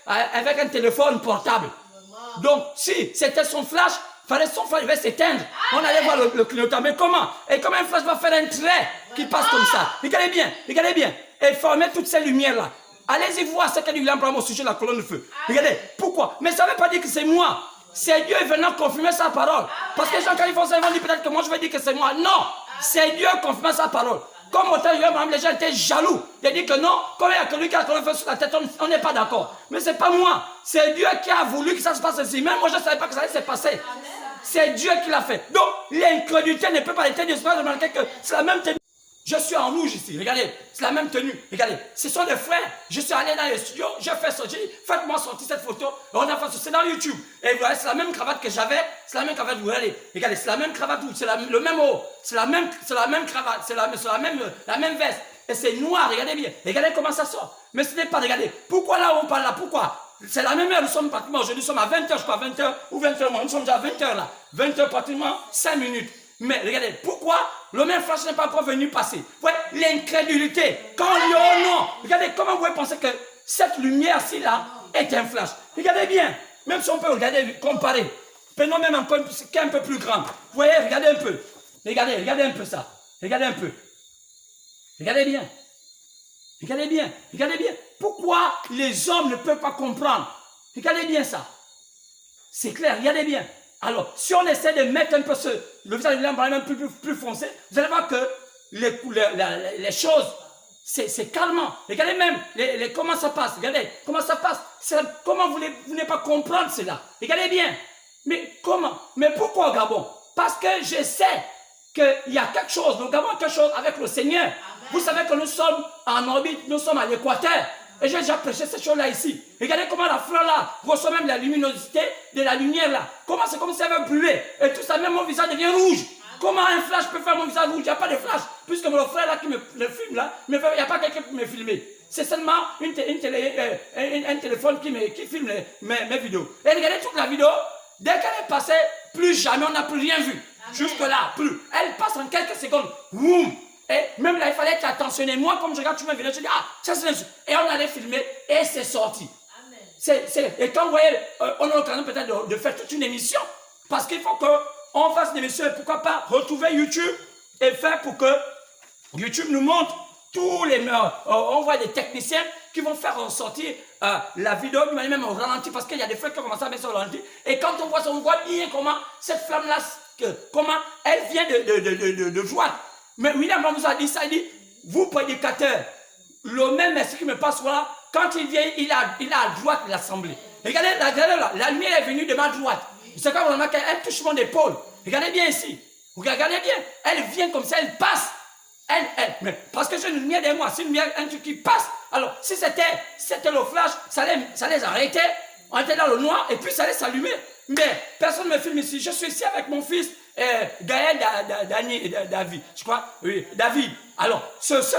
avec un téléphone portable. Donc si c'était son flash, son flash va s'éteindre. On allait voir le clignotant. Mais comment? Et comment un flash va faire un trait qui passe comme ça? Regardez bien. Et former toutes ces lumières-là. Allez-y voir ce que dit William Branham au sujet de la colonne de feu. Regardez, pourquoi? Mais ça ne veut pas dire que c'est moi. C'est Dieu venant confirmer sa parole. Parce que les gens, quand ils font ça, ils vont dire peut-être que moi je vais dire que c'est moi. Non, c'est Dieu confirmant sa parole. Comme au temps de William Branham, les gens étaient jaloux. Ils disent que non, comme il y a quelqu'un qui a la colonne de feu sur la tête, on n'est pas d'accord. Mais ce n'est pas moi. C'est Dieu qui a voulu que ça se passe ainsi. Même moi, je ne savais pas que ça allait se passer. C'est Dieu qui l'a fait. Donc, l'incrédulité ne peut pas être Dieu. C'est pas remarquer que c'est la même tenue. Je suis en rouge ici, regardez, c'est la même tenue, regardez, ce sont des frères, je suis allé dans le studio, j'ai fait ça, j'ai dit, faites-moi sortir cette photo, et on a fait ça, c'est dans YouTube, et vous voyez, c'est la même cravate que j'avais, c'est la même cravate, vous regardez, c'est la même cravate, c'est le même haut, c'est la même cravate, c'est la même veste, et c'est noir, regardez bien, regardez comment ça sort, mais ce n'est pas, regardez, pourquoi là on parle là, pourquoi? C'est la même heure, nous sommes pratiquement, aujourd'hui nous sommes à 20h, je crois, 20h ou 20h, nous sommes déjà à 20h là, 20h pratiquement, 5 minutes. Mais regardez, pourquoi le même flash n'est pas encore venu passer? Vous voyez, l'incrédulité. Quand il y a un nom, regardez comment vous pouvez penser que cette lumière-ci là est un flash. Regardez bien, même si on peut regarder, comparer. Prenons même encore un peu plus grand. Vous voyez, regardez un peu. Regardez un peu ça. Regardez un peu. Regardez bien. Regardez bien. Pourquoi les hommes ne peuvent pas comprendre? Regardez bien ça. C'est clair, regardez bien. Alors, si on essaie de mettre un peu le visage de William Branham plus foncé, vous allez voir que les choses, c'est calmement. Regardez même comment ça passe. Regardez comment ça passe. Comment vous n'allez pas comprendre cela? Regardez bien. Mais comment? Mais pourquoi au Gabon? Parce que je sais qu'il y a quelque chose. Le Gabon a quelque chose avec le Seigneur. Amen. Vous savez que nous sommes en orbite, nous sommes à l'équateur. Et j'ai déjà prêché cette chose-là ici. Regardez comment la fleur là reçoit même la luminosité de la lumière là. Comment c'est comme si elle avait brûlé. Et tout ça, même mon visage devient rouge. Comment un flash peut faire mon visage rouge? Il n'y a pas de flash. Puisque mon frère là qui me filme là, il n'y a pas quelqu'un qui me filmer. C'est seulement un téléphone qui filme mes vidéos. Et regardez toute la vidéo. Dès qu'elle est passée, plus jamais on n'a plus rien vu. Jusque-là, plus. Elle passe en quelques secondes. Boum. Et même là, il fallait être attentionné. Moi, comme je regarde toutes mes vidéos, je dis, ça c'est et on allait filmer et c'est sorti. Amen. Et quand vous voyez, on a l'occasion peut-être de faire toute une émission. Parce qu'il faut qu'on fasse une émission et pourquoi pas retrouver YouTube et faire pour que YouTube nous montre tous les meilleurs. On voit des techniciens qui vont faire ressortir la vidéo d'une manière même au ralenti parce qu'il y a des fois qui commencent à mettre sur le ralenti. Et quand on voit ça, on voit bien comment cette flamme-là, comment elle vient de joie. Mais William nous a dit ça, il dit, vous prédicateurs, le même esprit qui me passe là, quand il vient, il est à droite de l'assemblée. Regardez là, la lumière est venue de ma droite. C'est comme on remarque, elle touche mon épaule. Regardez bien ici. Regardez bien, elle vient comme ça, elle passe. Mais parce que j'ai une lumière derrière moi, c'est une lumière, un truc qui passe. Alors, si c'était le flash, ça les arrêtait. On était dans le noir et puis ça allait s'allumer. Mais personne ne me filme ici. Je suis ici avec mon fils, Gaël David. Je crois, oui, David. Alors,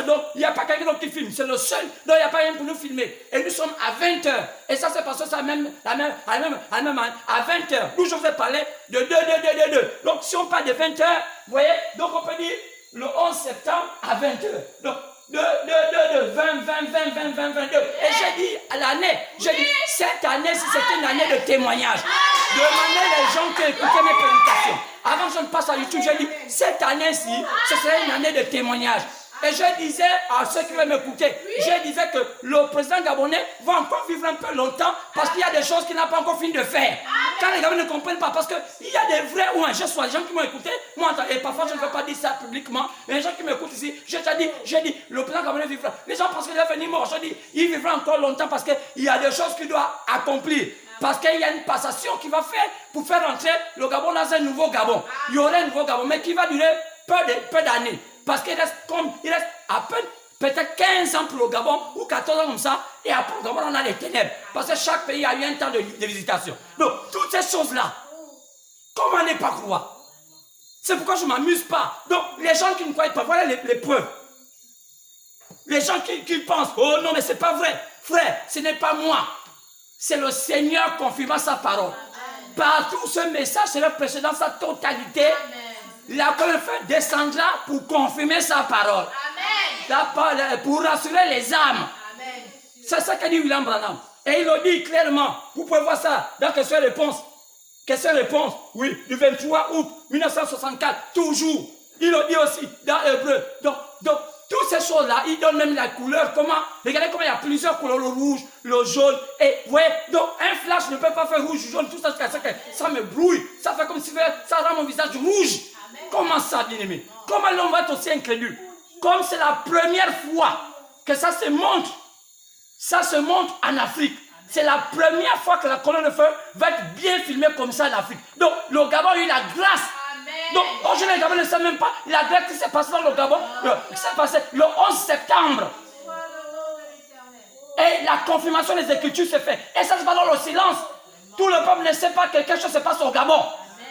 donc, il n'y a pas quelqu'un d'autre qui filme. C'est le seul, donc il n'y a pas rien pour nous filmer. Et nous sommes à 20h. Et ça, c'est parce que c'est à 20h. D'où je vous ai parlé de 2. Donc, si on parle de 20h, vous voyez, donc on peut dire le 11 septembre à 20h. Donc, 20. Et j'ai dit à l'année, cette année, si c'était une année de témoignage, demandez les gens qui écoutaient mes prédications. Avant que je ne passe à YouTube, j'ai dit, cette année-ci, ce serait une année de témoignage. Et je disais à ceux qui veulent m'écouter, je disais que le président gabonais va encore vivre un peu longtemps parce qu'il y a des choses qu'il n'a pas encore fini de faire. Quand les Gabonais ne comprennent pas, parce qu'il y a des vrais ou un geste, soit les gens qui m'ont écouté, moi, et parfois je ne veux pas dire ça publiquement, mais les gens qui m'écoutent ici, j'ai dit, le président gabonais vivra. Les gens pensent qu'il va venir mort. Je dis, il vivra encore longtemps parce qu'il y a des choses qu'il doit accomplir. Parce qu'il y a une passation qu'il va faire pour faire entrer le Gabon dans un nouveau Gabon. Il y aura un nouveau Gabon, mais qui va durer peu d'années. Parce qu'il reste à peine, peut-être 15 ans pour le Gabon, ou 14 ans comme ça, et après le Gabon, on a les ténèbres. Parce que chaque pays a eu un temps de visitation. Donc, toutes ces choses-là, comment ne pas croire? C'est pourquoi je ne m'amuse pas. Donc, les gens qui ne croient pas, voilà les preuves. Les gens qui pensent, oh non, mais ce n'est pas vrai. Frère, ce n'est pas moi. C'est le Seigneur confirmant sa parole. Partout ce message sera prêché dans sa totalité. La première fois descendra pour confirmer sa parole. Amen. Pour rassurer les âmes. C'est ça qu'a dit William Branham. Et il le dit clairement. Vous pouvez voir ça dans question-réponse. Question-réponse, oui, du 23 août 1964, toujours. Il le dit aussi dans Hébreu. Donc, toutes ces choses-là, il donne même la couleur. Regardez comment il y a plusieurs couleurs, le rouge, le jaune. Et vous voyez, donc un flash ne peut pas faire rouge, jaune, tout ça, ça me brouille. Ça fait comme si ça rend mon visage rouge. Amen. Comment ça, bien-aimé? Comment l'homme va être aussi incrédule? Comme c'est la première fois que ça se montre en Afrique. C'est la première fois que la colonne de feu va être bien filmée comme ça en Afrique. Donc, le Gabon a eu la grâce. Donc, aujourd'hui, les Gabon ne savent même pas la grâce qui s'est passée dans le Gabon, qui s'est passée le 11 septembre. Et la confirmation des Écritures s'est faite. Et ça se passe dans le silence. Tout le peuple ne sait pas que quelque chose se passe au Gabon.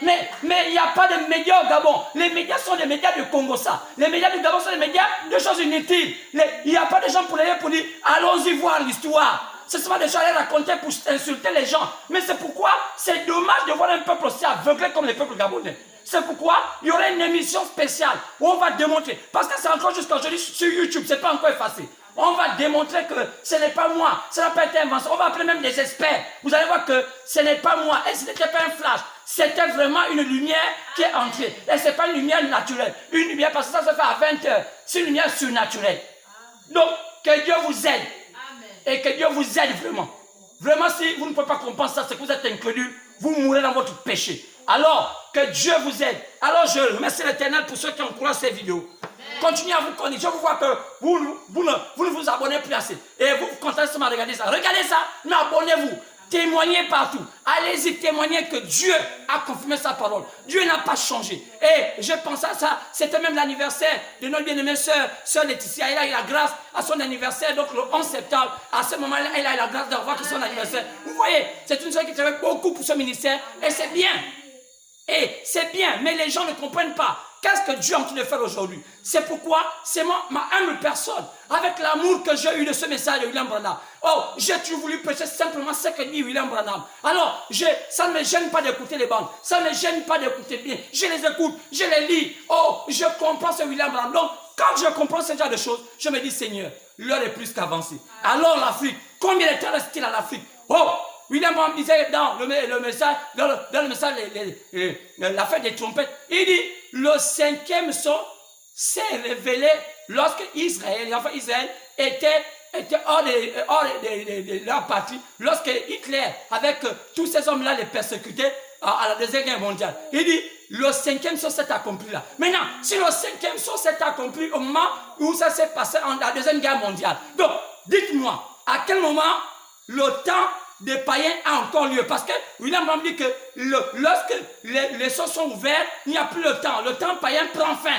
Mais il n'y a pas de médias au Gabon. Les médias sont des médias du Congo, ça. Les médias du Gabon sont des médias de choses inutiles. Il n'y a pas de gens pour dire, allons-y voir l'histoire. Ce ne sont pas des gens à aller raconter pour insulter les gens. Mais c'est pourquoi c'est dommage de voir un peuple aussi aveuglé comme les peuples gabonais. C'est pourquoi il y aurait une émission spéciale où on va démontrer. Parce que c'est encore jusqu'à aujourd'hui sur YouTube, ce n'est pas encore effacé. On va démontrer que ce n'est pas moi, ça n'a pas été inventé. On va appeler même des experts. Vous allez voir que ce n'est pas moi et ce n'était pas un flash. C'était vraiment une lumière qui est entrée. Et ce n'est pas une lumière naturelle. Une lumière, parce que ça se fait à 20h. C'est une lumière surnaturelle. Donc, que Dieu vous aide. Et que Dieu vous aide vraiment. Vraiment, si vous ne pouvez pas comprendre ça, c'est que vous êtes incrédule. Vous mourrez dans votre péché. Alors, que Dieu vous aide. Alors, je remercie l'Éternel pour ceux qui encouragent ces vidéos. Continuez à vous connaître. Je vous vois que vous ne vous abonnez plus assez. Et vous continuez à regarder ça. Regardez ça, mais abonnez-vous. Témoignez partout. Allez-y témoigner que Dieu a confirmé sa parole. Dieu n'a pas changé. Et je pense à ça. C'était même l'anniversaire de notre bien-aimée sœur Laetitia. Elle a eu la grâce à son anniversaire. Donc le 11 septembre, à ce moment-là, elle a eu la grâce de voir que son anniversaire. Vous voyez, c'est une sœur qui travaille beaucoup pour ce ministère. Et c'est bien. Et c'est bien. Mais les gens ne comprennent pas. Qu'est-ce que Dieu est en train de faire aujourd'hui? C'est pourquoi c'est ma humble personne, avec l'amour que j'ai eu de ce message de William Branham. Oh, j'ai toujours voulu prêcher simplement ce que dit William Branham. Alors, ça ne me gêne pas d'écouter les bandes. Ça ne me gêne pas d'écouter bien. Je les écoute, je les lis. Oh, je comprends ce William Branham. Donc, quand je comprends ce genre de choses, je me dis, Seigneur, l'heure est plus qu'avancée. Alors, l'Afrique, combien de temps reste-t-il à l'Afrique? Oh, William Branham disait dans le message, la fête des trompettes, il dit, le 5e son s'est révélé lorsque Israël, l'enfant Israël, était hors de leur patrie, lorsque Hitler, avec tous ces hommes-là, les persécutait à la Deuxième Guerre mondiale. Il dit, le 5e son s'est accompli là. Maintenant, si le 5e son s'est accompli au moment où ça s'est passé en la Deuxième Guerre mondiale, donc, dites-moi, à quel moment le temps des païens a encore lieu? Parce que William Branham dit que lorsque les sons sont ouverts, il n'y a plus le temps. Le temps païen prend fin.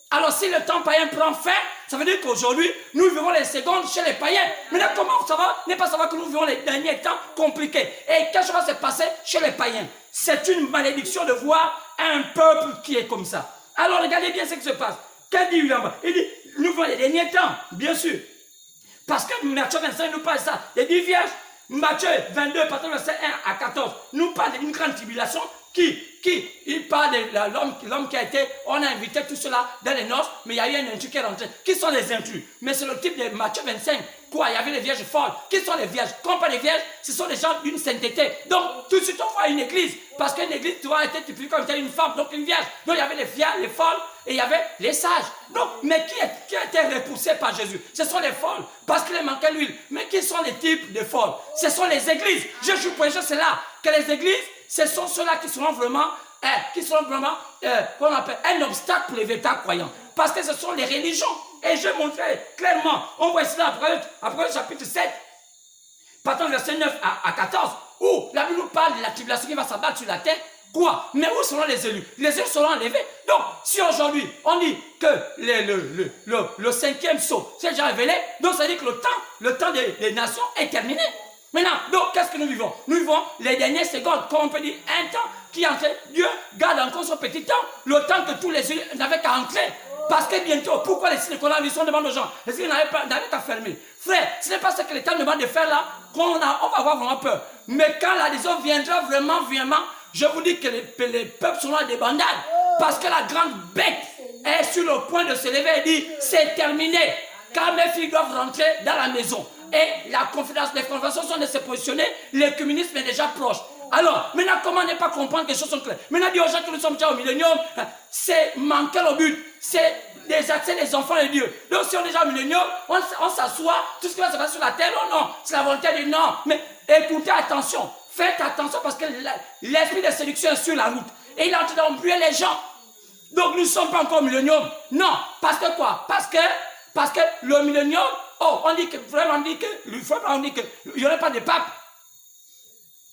Alors si le temps païen prend fin, Ça veut dire qu'aujourd'hui, nous vivons les secondes chez les païens. Maintenant, comment ça va? N'est pas savoir que nous vivons les derniers temps compliqués. Et qu'est-ce qui va se passer chez les païens? C'est une malédiction de voir un peuple qui est comme ça. Alors, regardez bien ce qui se passe. Qu'est-ce qu'il dit là-bas? Il dit, nous vivons les derniers temps, bien sûr. Parce que Matthieu 25 nous parle de ça. Il dit, vierge, Matthieu 22, partant verset 1 à 14, nous parle d'une grande tribulation il parle de l'homme qui a été, on a invité tout cela dans les noces, mais il y a eu un intrus qui est rentré. Qui sont les intrus? Mais c'est le type de Matthieu 25. Quoi? Il y avait les vierges folles. Qui sont les vierges? Quand on parle des vierges, ce sont des gens d'une sainteté. Donc, tout de suite, on voit une église. Parce qu'une église doit être typique comme une femme, donc une vierge. Donc, il y avait les vierges, les folles, et il y avait les sages. Donc, mais qui a été repoussé par Jésus? Ce sont les folles, parce qu'il manquait l'huile. Mais qui sont les types de folles? Ce sont les églises. Je suis prêché cela, que les églises, ce sont ceux-là qui seront vraiment, qu'on appelle un obstacle pour les véritables croyants. Parce que ce sont les religions. Et je montrais clairement, on voit cela après le chapitre 7, partant verset 9 à 14, où la Bible nous parle de la tribulation qui va s'abattre sur la terre. Quoi? Mais où seront les élus? Les élus seront enlevés. Donc, si aujourd'hui, on dit que le cinquième sceau s'est déjà révélé, donc ça veut dire que le temps des nations est terminé. Maintenant, donc, qu'est-ce que nous vivons? Nous vivons les dernières secondes, comme on peut dire, un temps qui est entré. Dieu garde encore son petit temps, le temps que tous les élus n'avaient qu'à entrer. Parce que bientôt, pourquoi les signes de coronavirus sont demandés aux gens? Est-ce qu'ils n'avaient qu'à fermer? Frère, ce n'est pas ce que l'État nous demande de faire là, on va avoir vraiment peur. Mais quand l'adhésion viendra vraiment, je vous dis que les peuples seront à des bandades. Parce que la grande bête est sur le point de se lever et dit, c'est terminé. Car mes filles doivent rentrer dans la maison. Et les confédérations sont de se positionner, le communisme est déjà proche. Alors, maintenant, comment ne pas comprendre que les choses sont claires? Maintenant, dire aux gens que nous sommes déjà au millénium, c'est manquer le but, c'est désaccer les enfants de Dieu. Donc, si on est déjà au millénium, on s'assoit, tout ce qui va se passer sur la terre, non, c'est la volonté de non. Mais écoutez, attention, faites attention parce que l'esprit de séduction est sur la route. Et il est en train d'embrouiller les gens. Donc, nous ne sommes pas encore au millénium. Non, parce que quoi? Parce que le millénium, on dit que vraiment, on dit qu'il n'y aurait pas de pape.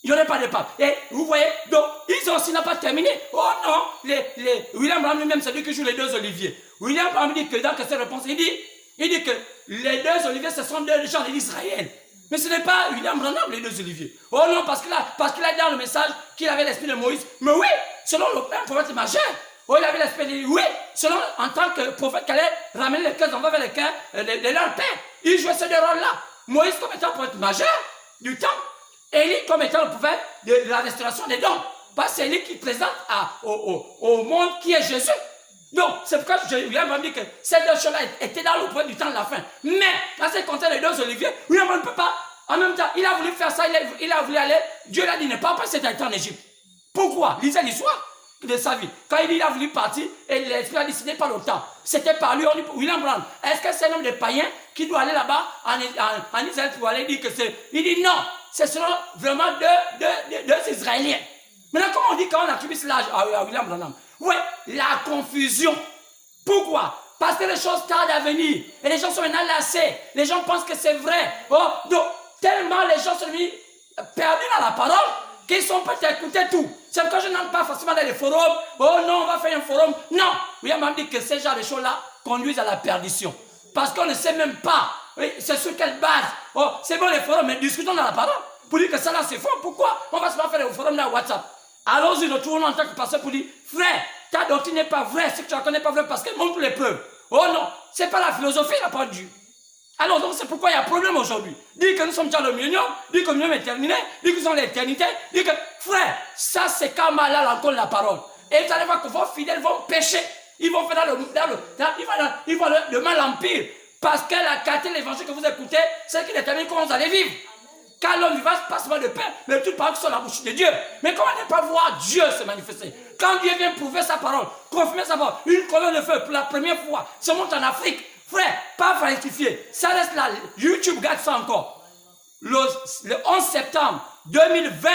Il n'y aurait pas de pape. Et vous voyez, donc, ils aussi n'ont pas terminé. Oh non, William Branham lui-même, c'est lui qui joue les deux oliviers. William Branham dit que dans cette réponse, il dit que les deux oliviers, ce sont deux gens d'Israël. Mais ce n'est pas William Branham, les deux oliviers. Oh non, parce qu'il a dit dans le message qu'il avait l'esprit de Moïse. Mais oui, selon un prophète majeur. Oh, il avait l'esprit de oui, selon en tant que prophète qui allait ramener les cœurs d'enfants vers les cœurs de leur père. Il jouait ces deux rôles-là. Moïse comme étant prophète majeur du temps. Élie comme étant le prophète de la restauration des dons. Parce que c'est lui qui présente au monde qui est Jésus. Donc, c'est pourquoi je viens de dire que ces deux choses-là étaient dans le point du temps de la fin. Mais, dans ce contexte, les deux oliviers, William ne peut pas. En même temps, il a voulu faire ça, il a voulu aller. Dieu l'a dit, ne pas passer temps en Égypte. Pourquoi? Lisez l'histoire de sa vie. Quand il a voulu partir, et l'esprit a dit, ce n'est pas le temps. C'était par lui, on dit, William Branham, est-ce que c'est un homme de païen qui doit aller là-bas en Israël pour aller dire que c'est. Il dit non, ce seront vraiment deux Israéliens. Maintenant, comment on dit quand on attribue cela à William Branham? Oui, la confusion. Pourquoi? Parce que les choses tardent à venir. Et les gens sont maintenant lassés. Les gens pensent que c'est vrai. Oh, donc, tellement les gens sont devenus perdus dans la parole qu'ils sont prêts à écouter tout. C'est pourquoi je n'entre pas forcément dans les forums. Oh non, on va faire un forum. Non. William m'a dit que ces genres de choses-là conduisent à la perdition. Parce qu'on ne sait même pas. Oui, c'est sur quelle base. Oh, c'est bon les forums, mais discutons dans la parole. Pour dire que ça là c'est faux. Pourquoi on va se faire les forums dans WhatsApp? Allons-y, nous trouvons en tant que pasteur pour dire, frère, ta doctrine n'est pas vraie, ce que tu reconnais pas vrai parce qu'elle montre les preuves. Oh non, c'est pas la philosophie, la parole de Dieu. Alors donc c'est pourquoi il y a un problème aujourd'hui. Dis que nous sommes déjà le millénium, dis que le millénium est terminé, dis que nous sommes l'éternité, dis que, frère, ça c'est quand mal encore la parole. Et vous allez voir que vos fidèles vont pécher. Ils vont faire ils vont le mal empire. Parce que la qualité de l'évangile que vous écoutez, c'est ce qui détermine comment vous allez vivre. Car l'homme vivra pas seulement de pain, mais toute parole qui sort de la bouche de Dieu. Mais comment ne pas voir Dieu se manifester? Quand Dieu vient prouver sa parole, confirmer sa parole, une colonne de feu pour la première fois se monte en Afrique, frère, pas falsifié. Ça reste là. YouTube garde ça encore. Le 11 septembre 2020,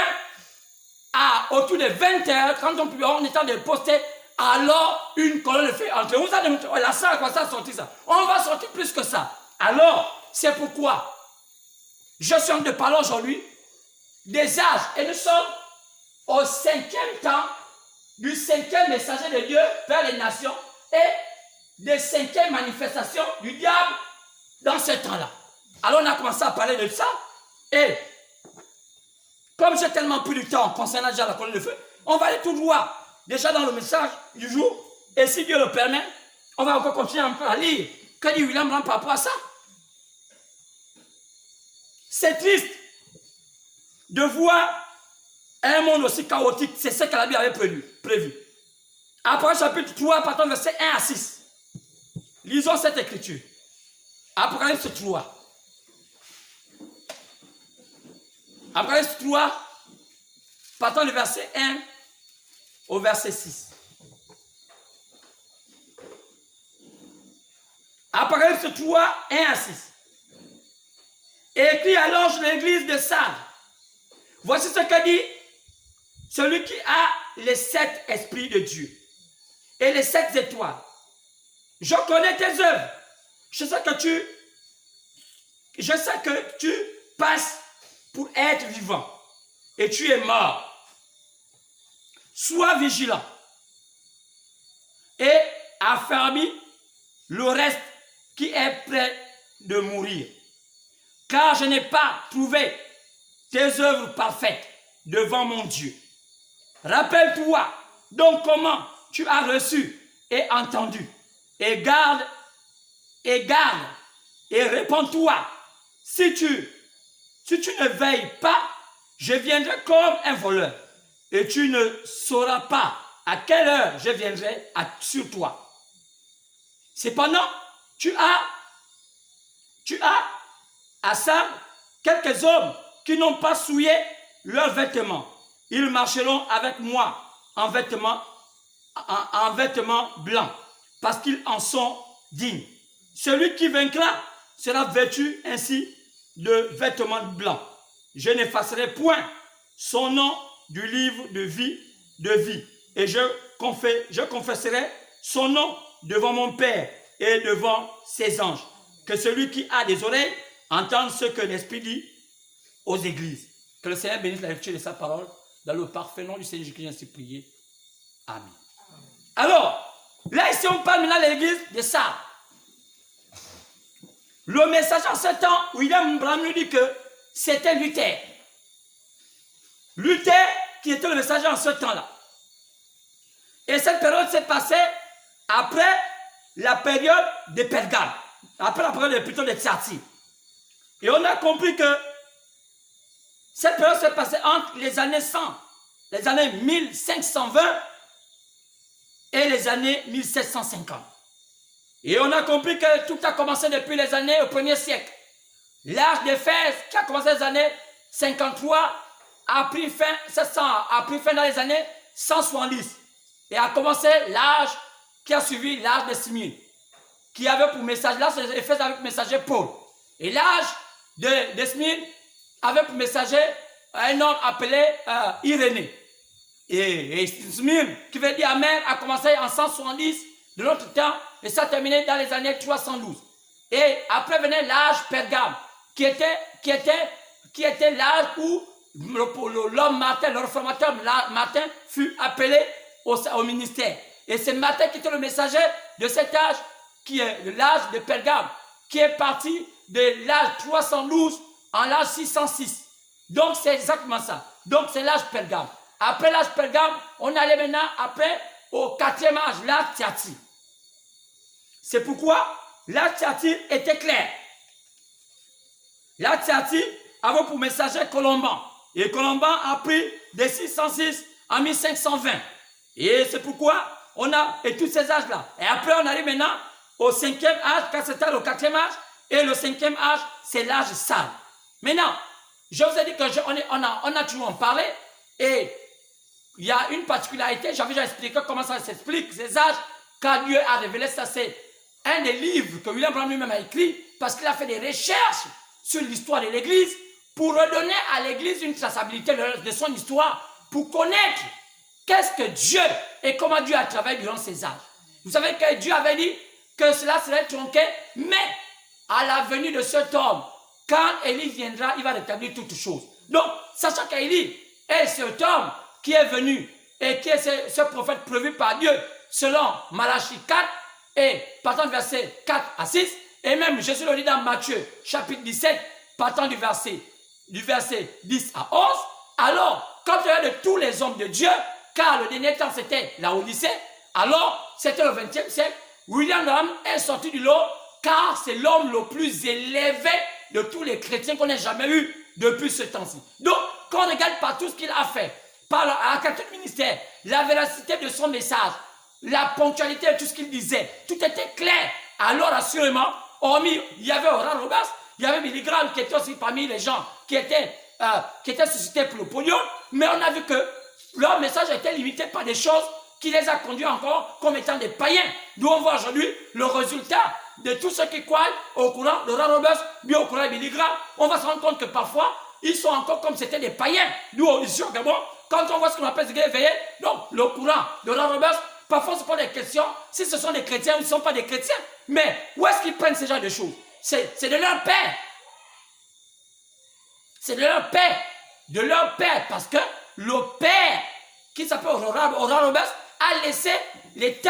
autour de 20h, quand on est en train de poster, alors une colonne de feu entre nous. Là, ça, à quoi ça a sorti ça? On va sortir plus que ça. Alors, c'est pourquoi je suis en train de parler aujourd'hui des âges. Et nous sommes au 5e temps du 5e messager de Dieu vers les nations. Et des 5e manifestations du diable dans ce temps-là. Alors on a commencé à parler de ça. Et comme j'ai tellement pris du temps concernant déjà la colonne de feu, on va aller tout droit déjà dans le message du jour. Et si Dieu le permet, on va encore continuer un peu à lire. Que dit William Branham par rapport à ça? C'est triste de voir un monde aussi chaotique. C'est ce que la Bible avait prévu. Apocalypse chapitre 3, partant verset 1 à 6. Lisons cette écriture. Apocalypse 3. Apocalypse 3, partant du verset 1 au verset 6. Apocalypse 3, 1 à 6. Écrit à l'ange de l'église de Sardes. Voici ce que dit celui qui a les 7 esprits de Dieu et les 7 étoiles. Je connais tes œuvres. Je sais que tu passes pour être vivant et tu es mort. Sois vigilant et affermis le reste qui est prêt de mourir. Car je n'ai pas trouvé tes œuvres parfaites devant mon Dieu. Rappelle-toi donc comment tu as reçu et entendu. Et garde, et réponds-toi. Si tu ne veilles pas, je viendrai comme un voleur. Et tu ne sauras pas à quelle heure je viendrai sur toi. Cependant, tu as à ça quelques hommes qui n'ont pas souillé leurs vêtements. Ils marcheront avec moi en vêtements blancs, parce qu'ils en sont dignes. Celui qui vaincra sera vêtu ainsi de vêtements blancs. Je n'effacerai point son nom du livre de vie, et je confesserai son nom devant mon Père et devant ses anges. Que celui qui a des oreilles entende ce que l'Esprit dit aux églises. Que le Seigneur bénisse la lecture de sa parole dans le parfait nom du Seigneur Jésus-Christ, j'ai ainsi prié. Amen. Alors, là ici on parle maintenant de l'église de Sardes. Le message en ce temps, William Branham nous dit que c'était Luther. Luther qui était le messager en ce temps-là. Et cette période s'est passée après la période de Pergame, après la période plutôt de Thyatire. Et on a compris que cette période s'est passée entre les années 100, les années 1520 et les années 1750. Et on a compris que tout a commencé depuis les années au 1er siècle. L'âge d'Éphèse, qui a commencé les années 53, a pris fin dans les années 170. Et a commencé l'âge qui a suivi l'âge de Smyrne, qui avait pour messager, l'âge d'Éphèse avait pour messager Paul. Et l'âge de Smyrne avait pour messager un homme appelé Irénée. Et Smyrne, qui veut dire amer, a commencé en 170 de notre temps et ça a terminé dans les années 312. Et après venait l'âge Pergame, qui était l'âge où l'homme Martin, le réformateur Martin, fut appelé au ministère. Et c'est Martin qui était le messager de cet âge, qui est l'âge de Pergame, qui est parti de l'âge 312 en l'âge 606. Donc c'est exactement ça. Donc c'est l'âge Pergame. Après l'âge Pergame, on allait maintenant après au 4e âge, l'âge Thyatire. C'est pourquoi l'âge Thyatire était clair. L'âge Thyatire avait pour messager Colomban. Et Colomban a pris de 606 en 1520. Et c'est pourquoi on a et tous ces âges-là. Et après on arrive maintenant au 5e âge, quand c'était le 4e âge. Et le 5e âge, c'est l'âge Sardes. Maintenant, je vous ai dit qu'on a toujours en parlé. Et il y a une particularité, j'avais déjà expliqué comment ça s'explique, ces âges, quand Dieu a révélé ça, c'est un des livres que William Branham lui-même a écrit, parce qu'il a fait des recherches sur l'histoire de l'Église, pour redonner à l'Église une traçabilité de son histoire, pour connaître qu'est-ce que Dieu et comment Dieu a travaillé durant ces âges. Vous savez que Dieu avait dit que cela serait tronqué, mais à la venue de cet homme, quand Élie viendra, il va rétablir toutes choses. Donc, sachant qu'Élie est cet homme qui est venu et qui est ce prophète prévu par Dieu, selon Malachie 4, et partant du verset 4 à 6, et même Jésus le dit dans Matthieu chapitre 17, partant du verset 10 à 11, alors, quand il y a de tous les hommes de Dieu, car le dernier temps c'était la Odyssée, alors c'était le 20e siècle, William Branham est sorti du lot, car c'est l'homme le plus élevé de tous les chrétiens qu'on ait jamais eu depuis ce temps-ci. Donc, quand on regarde par tout ce qu'il a fait, par la qualité de ministère, la véracité de son message, la ponctualité de tout ce qu'il disait, tout était clair. Alors, assurément, hormis, il y avait Oral Roberts, il y avait Billy Graham qui était aussi parmi les gens qui étaient suscités pour le podium, mais on a vu que leur message était limité par des choses qui les a conduits encore comme étant des païens. D'où on voit aujourd'hui le résultat de tous ceux qui croient au courant de Oral Roberts, bien au courant de Billy Graham. On va se rendre compte que parfois, ils sont encore comme c'était des païens. D'où ici au Gabon, quand on voit ce qu'on appelle ce éveillé, donc le courant de Oral Roberts, parfois c'est pas des questions si ce sont des chrétiens ou ne sont pas des chrétiens. Mais où est-ce qu'ils prennent ce genre de choses? C'est de leur père. C'est de leur père. De leur père. Parce que le père, qui s'appelle Oral Roberts, a laissé l'État.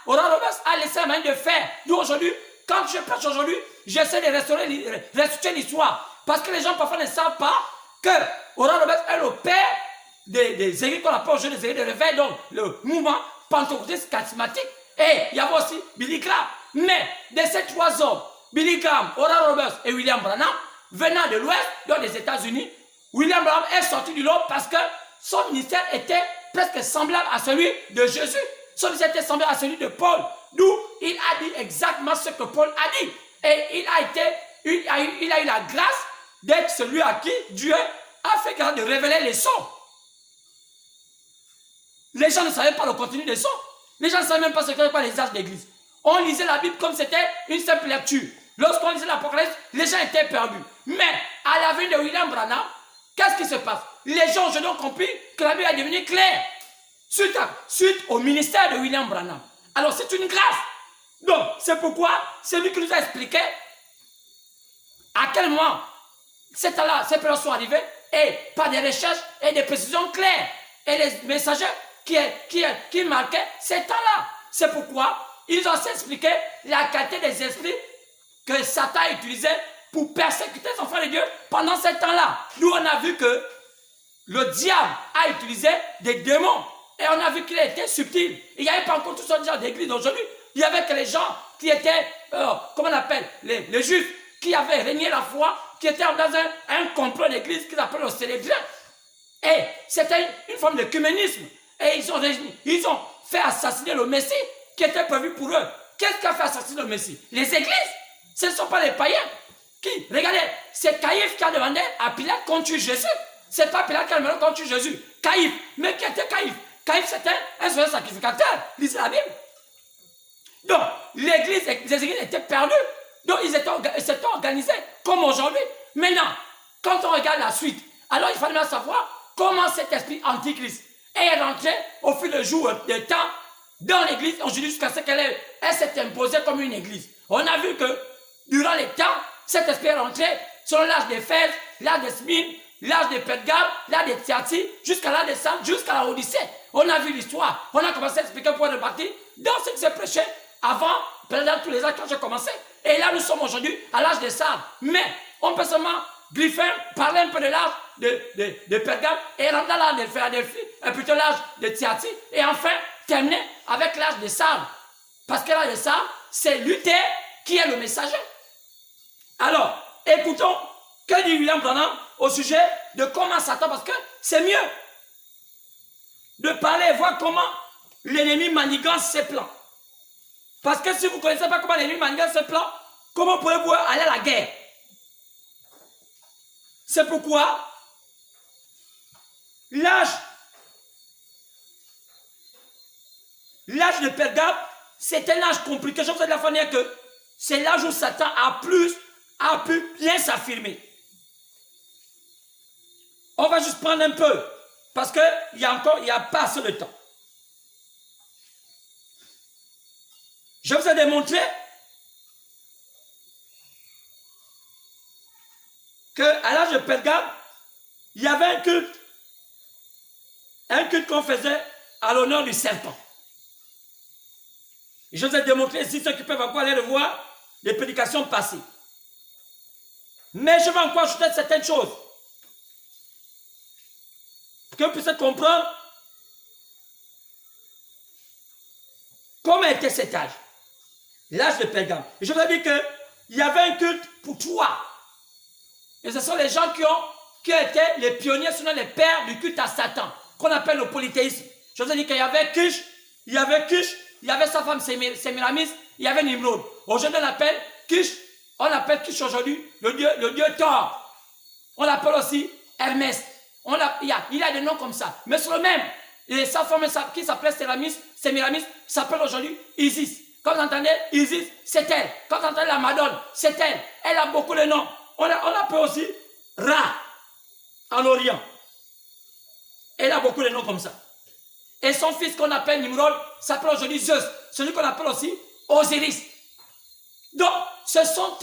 Oral Roberts a laissé la manière de faire. D'où aujourd'hui, quand je prêche aujourd'hui, j'essaie de restituer l'histoire. Parce que les gens parfois ne savent pas que Oral Roberts est le père des églises qu'on appelle aujourd'hui des églises de réveil, donc le mouvement pentecôtiste charismatique. Et il y avait aussi Billy Graham. Mais de ces trois hommes, Billy Graham, Oral Roberts et William Branham, venant de l'Ouest, donc des États-Unis, William Branham est sorti du lot parce que son ministère était presque semblable à celui de Jésus. Son ministère était semblable à celui de Paul. D'où il a dit exactement ce que Paul a dit. Et il a eu la grâce d'être celui à qui Dieu a fait grâce de révéler les sons. Les gens ne savaient pas le contenu des sons. Les gens ne savaient même pas ce qu'étaient les âges d'église. On lisait la Bible comme c'était une simple lecture. Lorsqu'on lisait l'Apocalypse, les gens étaient perdus. Mais à la venue de William Branham, qu'est-ce qui se passe? Les gens aujourd'hui ont compris que la Bible est devenue claire suite au ministère de William Branham. Alors c'est une grâce. Donc c'est pourquoi c'est lui qui nous a expliqué à quel moment ces personnes sont arrivées et par des recherches et des précisions claires. Et les messagers qui marquaient ces temps-là. C'est pourquoi ils ont expliqué la qualité des esprits que Satan utilisait pour persécuter les enfants de Dieu pendant ces temps-là. D'où on a vu que le diable a utilisé des démons. Et on a vu qu'il était subtil. Il n'y avait pas encore tout ce genre d'église aujourd'hui. Il y avait que les gens qui étaient, comment on appelle, les juifs, qui avaient régné la foi, qui étaient dans un complot d'église qu'ils appellent le Célébrien. Et c'était une forme d'œcuménisme. Et ils ont fait assassiner le Messie qui était prévu pour eux. Qu'est-ce qui a fait assassiner le Messie? Les églises. Ce ne sont pas les païens. Qui? Regardez, c'est Caïphe qui a demandé à Pilate qu'on tue Jésus. C'est pas Pilate qui a demandé qu'on tue Jésus. Caïphe. Mais qui était Caïphe? Caïphe, c'était un seul sacrificateur. Lisez la Bible. Donc, les églises étaient perdues. Donc, ils s'étaient organisés comme aujourd'hui. Maintenant, quand on regarde la suite, alors il fallait bien savoir comment cet esprit antichrist est rentré au fil du jour de temps dans l'église aujourd'hui jusqu'à ce qu'elle s'est imposée comme une église. On a vu que durant les temps, cet esprit est rentré selon l'âge d'Éphèse, l'âge de Smyrne, l'âge de Pergame, l'âge de Thyatire, jusqu'à l'âge de Sardes, jusqu'à la Odyssée. On a vu l'histoire. On a commencé à expliquer pour le bâtir dans ce que j'ai prêché avant, pendant tous les ans quand j'ai commencé. Et là, nous sommes aujourd'hui à l'âge de Sardes. Mais on peut seulement griffer, parler un peu de l'âge de Pergame et rentrer dans l'âge de Philadelphie, et plutôt l'âge de Thyatire, et enfin terminer avec l'âge de Sardes. Parce que l'âge de Sardes, c'est Luther qui est le messager. Alors, écoutons que dit William Branham au sujet de comment Satan, parce que c'est mieux de parler et voir comment l'ennemi manigance ses plans. Parce que si vous ne connaissez pas comment l'ennemi manigance ses plans, comment pouvez-vous aller à la guerre? C'est pourquoi l'âge de Pergame, c'est un âge compliqué. Je vous ai dit la fois dernière que c'est l'âge où Satan a pu bien s'affirmer. On va juste prendre un peu, parce qu'il n'y a pas assez de temps. Je vous ai démontré qu'à l'âge de Pergame, il y avait un culte qu'on faisait à l'honneur du serpent. Je vous ai démontré ici, ceux qui peuvent encore aller revoir les prédications passées. Mais je vais encore ajouter certaines choses. Pour que vous puissiez comprendre comment était cet âge. L'âge de Pergame. Et je vous ai dit qu'il y avait un culte pour toi. Et ce sont les gens qui étaient les pionniers, sinon les pères du culte à Satan, qu'on appelle le polythéisme. Je vous ai dit qu'il y avait Cush, il y avait sa femme Sémiramis, il y avait Nimrod. Aujourd'hui, on appelle Cush aujourd'hui le dieu Thor. On l'appelle aussi Hermès. Il y a des noms comme ça. Mais c'est le même. Et sa femme qui s'appelait Sémiramis s'appelle aujourd'hui Isis. Quand vous entendez Isis, c'est elle. Quand vous entendez la Madone, c'est elle. Elle a beaucoup de noms. On l'appelle aussi Ra en Orient. Elle a beaucoup de noms comme ça. Et son fils qu'on appelle Nimrod s'appelle aujourd'hui Zeus. Celui qu'on appelle aussi Osiris. Donc, ce sont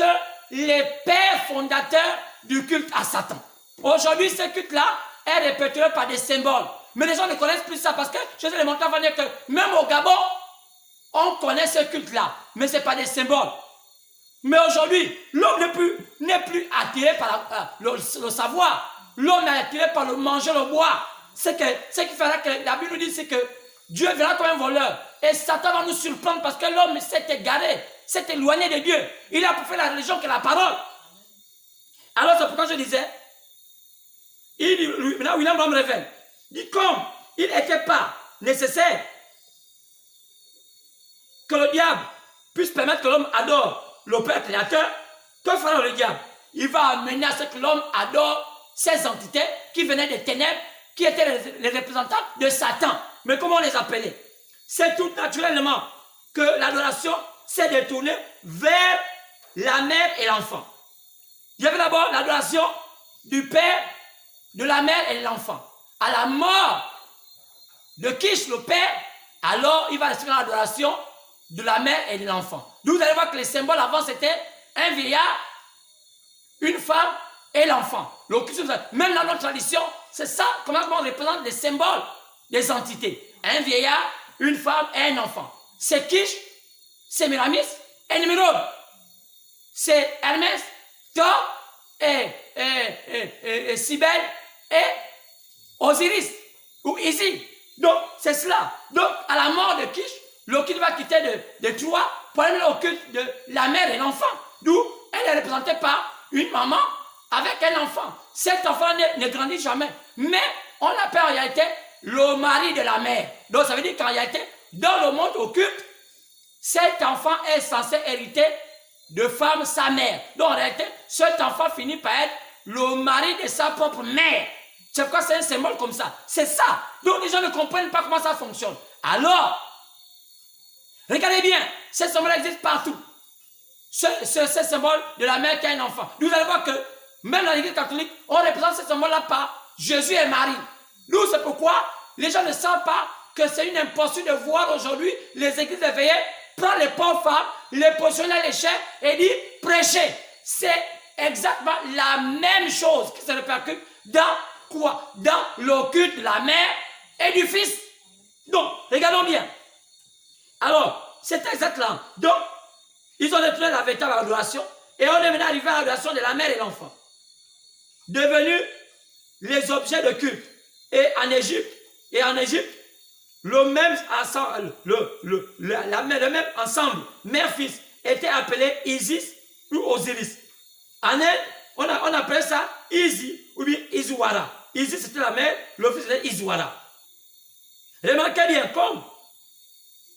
les pères fondateurs du culte à Satan. Aujourd'hui, ce culte-là est répété par des symboles. Mais les gens ne connaissent plus ça parce que je vous ai montré avant que même au Gabon, on connaît ce culte-là. Mais ce n'est pas des symboles. Mais aujourd'hui, l'homme n'est plus attiré par le savoir. L'homme est attiré par le manger, le boire. Ce qui fera que la Bible nous dit, c'est que Dieu viendra comme un voleur. Et Satan va nous surprendre parce que l'homme s'est égaré, s'est éloigné de Dieu. Il a pour faire la religion que la parole. Alors c'est pourquoi je disais, maintenant William me révèle, il dit comme il n'était pas nécessaire que le diable puisse permettre que l'homme adore le Père créateur, que fera le diable? Il va amener à ce que l'homme adore ces entités qui venaient des ténèbres, qui étaient les représentants de Satan. Mais comment on les appelait? C'est tout naturellement que l'adoration s'est détournée vers la mère et l'enfant. Il y avait d'abord l'adoration du père, de la mère et de l'enfant. À la mort de Kish, le père, alors il va rester dans l'adoration de la mère et de l'enfant. D'où vous allez voir que les symboles avant c'était un vieillard, une femme et l'enfant. Même dans notre tradition, c'est ça comment on représente les symboles des entités. Un vieillard, une femme et un enfant. C'est Kish, c'est Sémiramis et Nimrod. C'est Hermès, Thor et Cybèle et Osiris ou Isis. Donc c'est cela. Donc à la mort de Kish, le culte va quitter de Troie pour aller au culte de la mère et l'enfant. D'où elle est représentée par une maman avec un enfant. Cet enfant ne grandit jamais. Mais on l'appelle en réalité le mari de la mère. Donc ça veut dire qu'en réalité, dans le monde occulte, cet enfant est censé hériter de femme sa mère. Donc en réalité, cet enfant finit par être le mari de sa propre mère. C'est pourquoi c'est un symbole comme ça. C'est ça. Donc les gens ne comprennent pas comment ça fonctionne. Alors, regardez bien, ce symbole existe partout. Ce symbole de la mère qui a un enfant. Vous allez voir que même dans l'église catholique, on représente ce symbole-là par Jésus et Marie. Nous, c'est pourquoi les gens ne savent pas que c'est une imposture de voir aujourd'hui les églises éveillées prendre les pauvres femmes, les positionner à l'échelle et dire prêcher. C'est exactement la même chose qui se répercute dans quoi? Dans le culte de la mère et du fils. Donc, regardons bien. Alors, c'est exactement. Donc, ils ont détruit la véritable adoration et on est maintenant arrivé à l'adoration de la mère et l'enfant. Devenus les objets de culte. Et en Égypte, le même ensemble, mère-fils, était appelé Isis ou Osiris. En Inde, on appelait ça Isis ou bien Iswara. Isis c'était la mère, le fils c'était Iswara. Remarquez bien, comme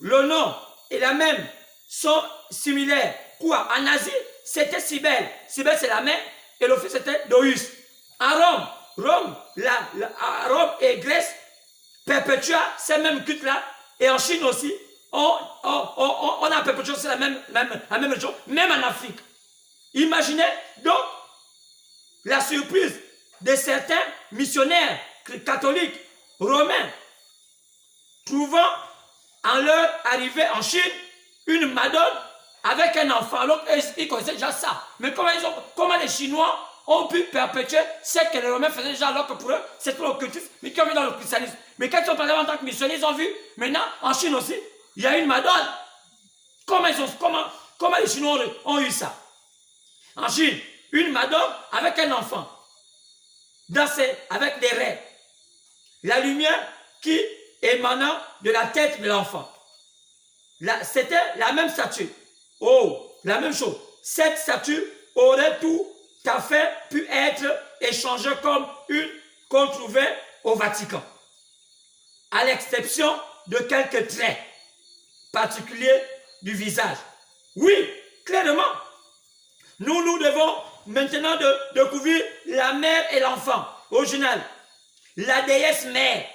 le nom et la même sont similaires. Quoi? En Asie, c'était Cybèle. Cybèle c'est la mère et le fils c'était Doïs. En Rome et Grèce perpétua ces mêmes cultes-là. Et en Chine aussi, on a perpétué la même chose, même en Afrique. Imaginez donc la surprise de certains missionnaires catholiques romains trouvant en leur arrivée en Chine une Madone avec un enfant. Alors ils connaissaient déjà ça. Mais comment les Chinois ont pu perpétuer ce que les Romains faisaient déjà, alors que pour eux, c'était l'occultisme, mais qui ont mis dans le christianisme. Mais quand ils sont passés en tant que missionnaires, ils ont vu, maintenant, en Chine aussi, il y a une Madone. Comment les Chinois ont eu ça? En Chine, une madame avec un enfant, avec des raies. La lumière qui émanait de la tête de l'enfant. C'était la même statue. Oh, la même chose. Cette statue aurait tout à fait pu être échangée comme une qu'on trouvait au Vatican. À l'exception de quelques traits particuliers du visage. Oui, clairement. Nous devons maintenant découvrir la mère et l'enfant, original. La déesse mère,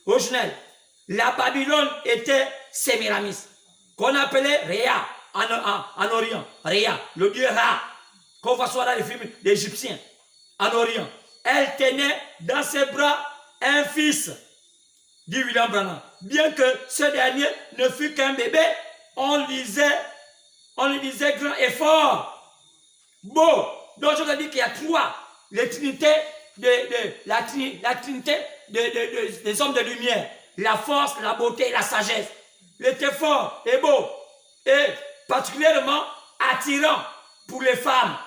originelle. La Babylone était Sémiramis, qu'on appelait Réa en Orient. Réa, le dieu Ra, qu'on voit souvent dans les films d'Égyptiens, en Orient. Elle tenait dans ses bras un fils, dit William Branham. Bien que ce dernier ne fût qu'un bébé, on lui disait grand et fort. Bon, donc je veux dire qu'il y a trois, la trinité des hommes de lumière, la force, la beauté et la sagesse. Il était fort et beau et particulièrement attirant pour les femmes.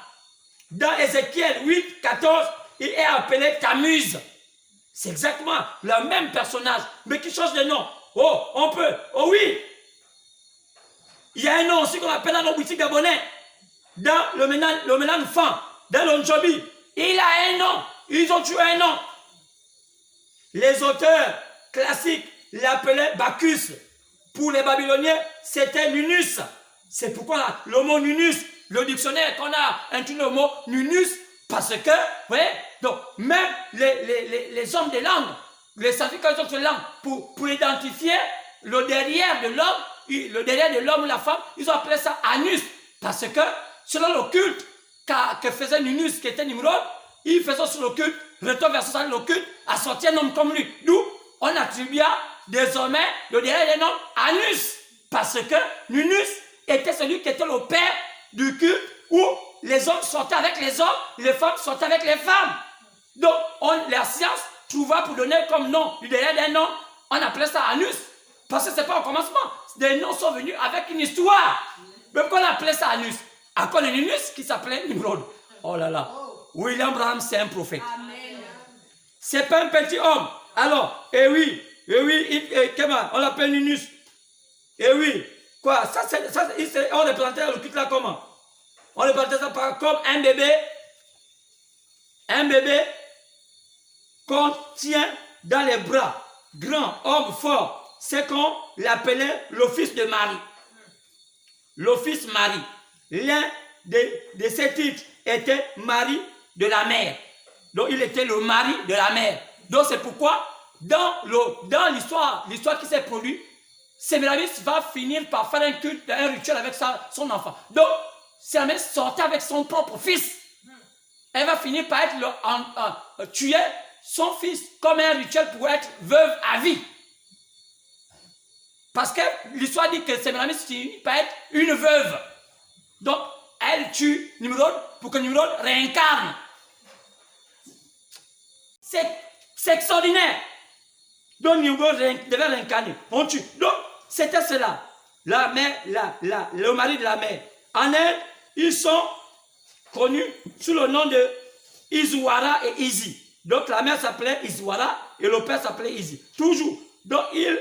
Dans Ézéchiel 8, 14, il est appelé Tammuz. C'est exactement le même personnage, mais qui change de nom. Oh oui. Il y a un nom aussi qu'on appelle dans nos boutiques gabonais. Dans le Ménan Fan, dans l'Onjobi. Il a un nom. Ils ont tué un nom. Les auteurs classiques l'appelaient Bacchus. Pour les Babyloniens, c'était Nunus. C'est pourquoi le mot Nunus, le dictionnaire qu'on a introduit le mot Nunus, parce que, vous voyez, donc même les hommes des langues, les scientifiques ont des langues, pour identifier le derrière de l'homme ou la femme, ils ont appelé ça Anus. Parce que, selon le culte que faisait Nunus, qui était Nimrod, il faisait sur le culte, retour vers le culte, a sorti un homme comme lui. D'où on attribua désormais le derrière des noms Anus. Parce que Nunus était celui qui était le père du culte où les hommes sortaient avec les hommes, les femmes sortaient avec les femmes. Donc, la science trouva pour donner comme nom du derrière des noms, on appelait ça Anus. Parce que ce n'est pas au commencement. Des noms sont venus avec une histoire. Mais pourquoi on appelait ça Anus? À cause de Nunus qui s'appelait Nimrod. Oh là là. William Branham, c'est un prophète. C'est pas un petit homme. Alors, on l'appelle Nunus. Quoi, on représentait le culte là comment? On représentait ça comme un bébé. Un bébé qu'on tient dans les bras. Grand, homme fort. C'est qu'on l'appelait le fils de Marie. Le fils Marie. L'un de ses titres était Marie de la mer. Donc il était le mari de la mer. Donc c'est pourquoi dans l'histoire qui s'est produite, Sémiramis va finir par faire un culte, un rituel avec son enfant. Donc Sémiramis sortait avec son propre fils. Elle va finir par tuer son fils comme un rituel pour être veuve à vie. Parce que l'histoire dit que Sémiramis finit par être une veuve. Donc, elle tue Nimrod pour que Nimrod réincarne. C'est extraordinaire. Donc, Nimrod devait réincarner. On tue. Donc, c'était cela. La mère, le mari de la mère. En Inde, ils sont connus sous le nom de Iswara et Isi. Donc, la mère s'appelait Iswara et le père s'appelait Isi. Toujours. Donc, il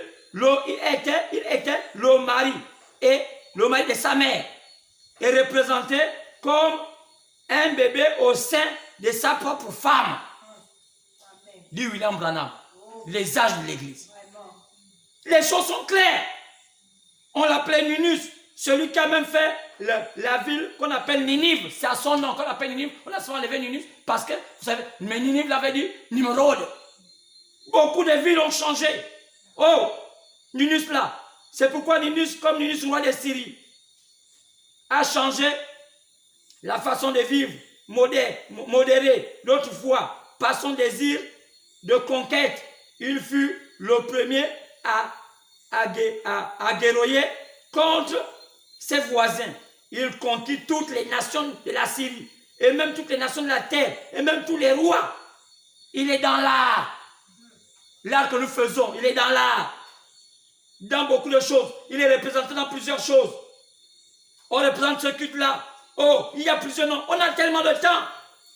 était le mari. Et le mari de sa mère est représenté comme un bébé au sein de sa propre femme. Dit William Branham. Les âges de l'église. Les choses sont claires. On l'appelait Nunus, celui qui a même fait la ville qu'on appelle Ninive. C'est à son nom qu'on appelle Ninive. On a souvent enlevé Nunus parce que, vous savez, mais Ninive l'avait dit Nimrod. Beaucoup de villes ont changé. Oh, Nunus là. C'est pourquoi Nunus, comme Nunus, roi de Syrie, a changé la façon de vivre, modérée, d'autrefois, par son désir de conquête. Il fut le premier à guerroyer contre ses voisins. Il conquit toutes les nations de la Syrie, et même toutes les nations de la terre, et même tous les rois. Il est dans l'art. L'art que nous faisons, il est dans l'art. Dans beaucoup de choses. Il est représenté dans plusieurs choses. on représente ce culte-là. Oh, il y a plusieurs noms. On a tellement de temps.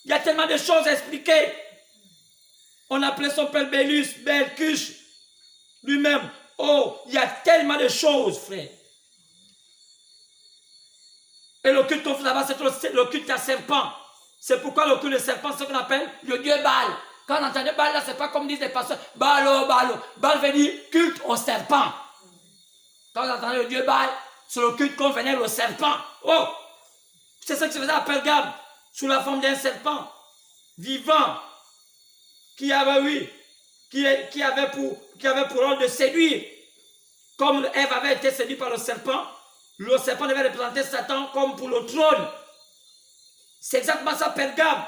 Il y a tellement de choses à expliquer. On appelait son père Bélus, Belcuche, lui-même. Oh, il y a tellement de choses, frère. Et le culte qu'on fait là-bas, c'est le culte à serpent. C'est pourquoi le culte de serpent, c'est ce qu'on appelle le dieu Baal. Quand on entend Baal, là, c'est pas comme disent les pasteurs, Baal, Baal. Baal veut dire culte au serpent. Quand on entend le dieu Baal, c'est le culte qu'on venait au serpent. Oh, c'est ce qui se faisait à Pergame, sous la forme d'un serpent vivant, qui avait pour rôle de séduire. Comme Ève avait été séduite par le serpent devait représenter Satan comme pour le trône. C'est exactement ça, Pergame.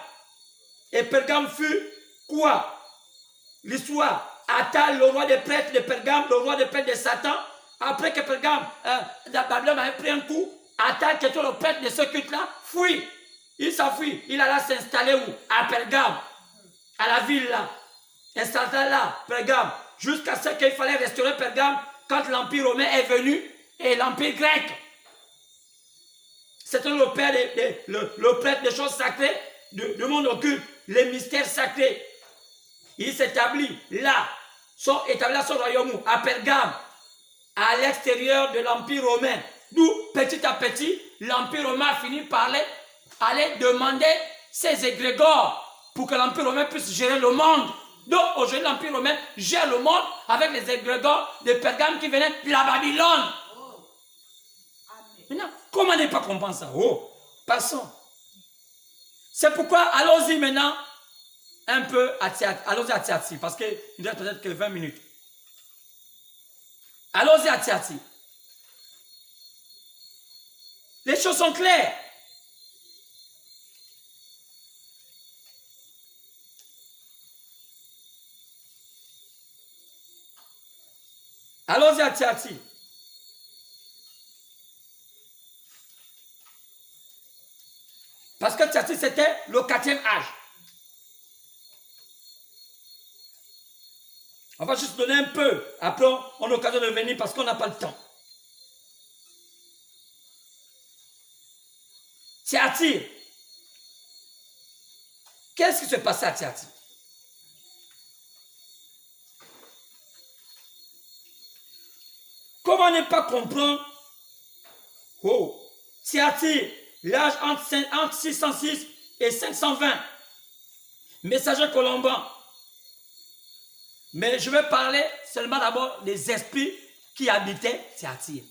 Et Pergame fut quoi? L'histoire. Attal, le roi des prêtres de Pergame, le roi des prêtres de Satan, après que Pergame, Babylone avait pris un coup, Attal, qui était le prêtre de ce culte-là, fuit. Il s'enfuit. Il alla s'installer où? À Pergame. À la ville là. Installé là, Pergame. Jusqu'à ce qu'il fallait restaurer Pergame quand l'Empire romain est venu et l'Empire grec. C'était le prêtre des choses sacrées du monde occulte, les mystères sacrés. Il s'établit là, établit à son royaume, à Pergame, à l'extérieur de l'Empire romain. D'où, petit à petit, l'Empire romain a fini par aller demander ses égrégores pour que l'Empire romain puisse gérer le monde. Donc, aujourd'hui, l'Empire romain gère le monde avec les égrégores de Pergame qui venaient de la Babylone. Maintenant, comment ne pas comprendre ça? Oh, passons. C'est pourquoi, allons-y maintenant un peu à Thyatire. Allons-y à Thyatire, parce qu'il ne reste peut-être que 20 minutes. Allons-y à Thyatire. Les choses sont claires. Allons-y à Thyatire. Parce que Thyatire, c'était le 4e âge. On va juste donner un peu. Après, on a l'occasion de venir parce qu'on n'a pas le temps. Thyatire. Qu'est-ce qui se passait à Thyatire? Comment ne pas comprendre? Oh, Thyatire, l'âge entre 606 et 520. Messager Colomban. Mais je vais parler seulement d'abord des esprits qui habitaient Thyatire.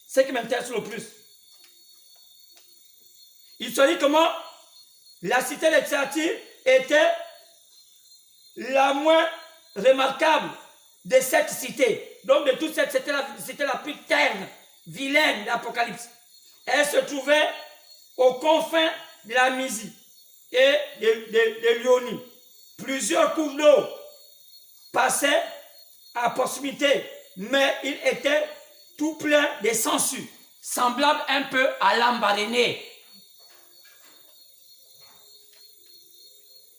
Ce qui m'intéresse le plus. Il se dit comment la cité de Thyatire était la moins remarquable de cette cité. Donc de toute cette cité, c'était la plus terne, vilaine de l'Apocalypse. Elle se trouvait aux confins de la Mysie et de l'Ionie. Plusieurs cours d'eau passaient à proximité, mais il était tout plein de sangsues, semblable un peu à Lambaréné.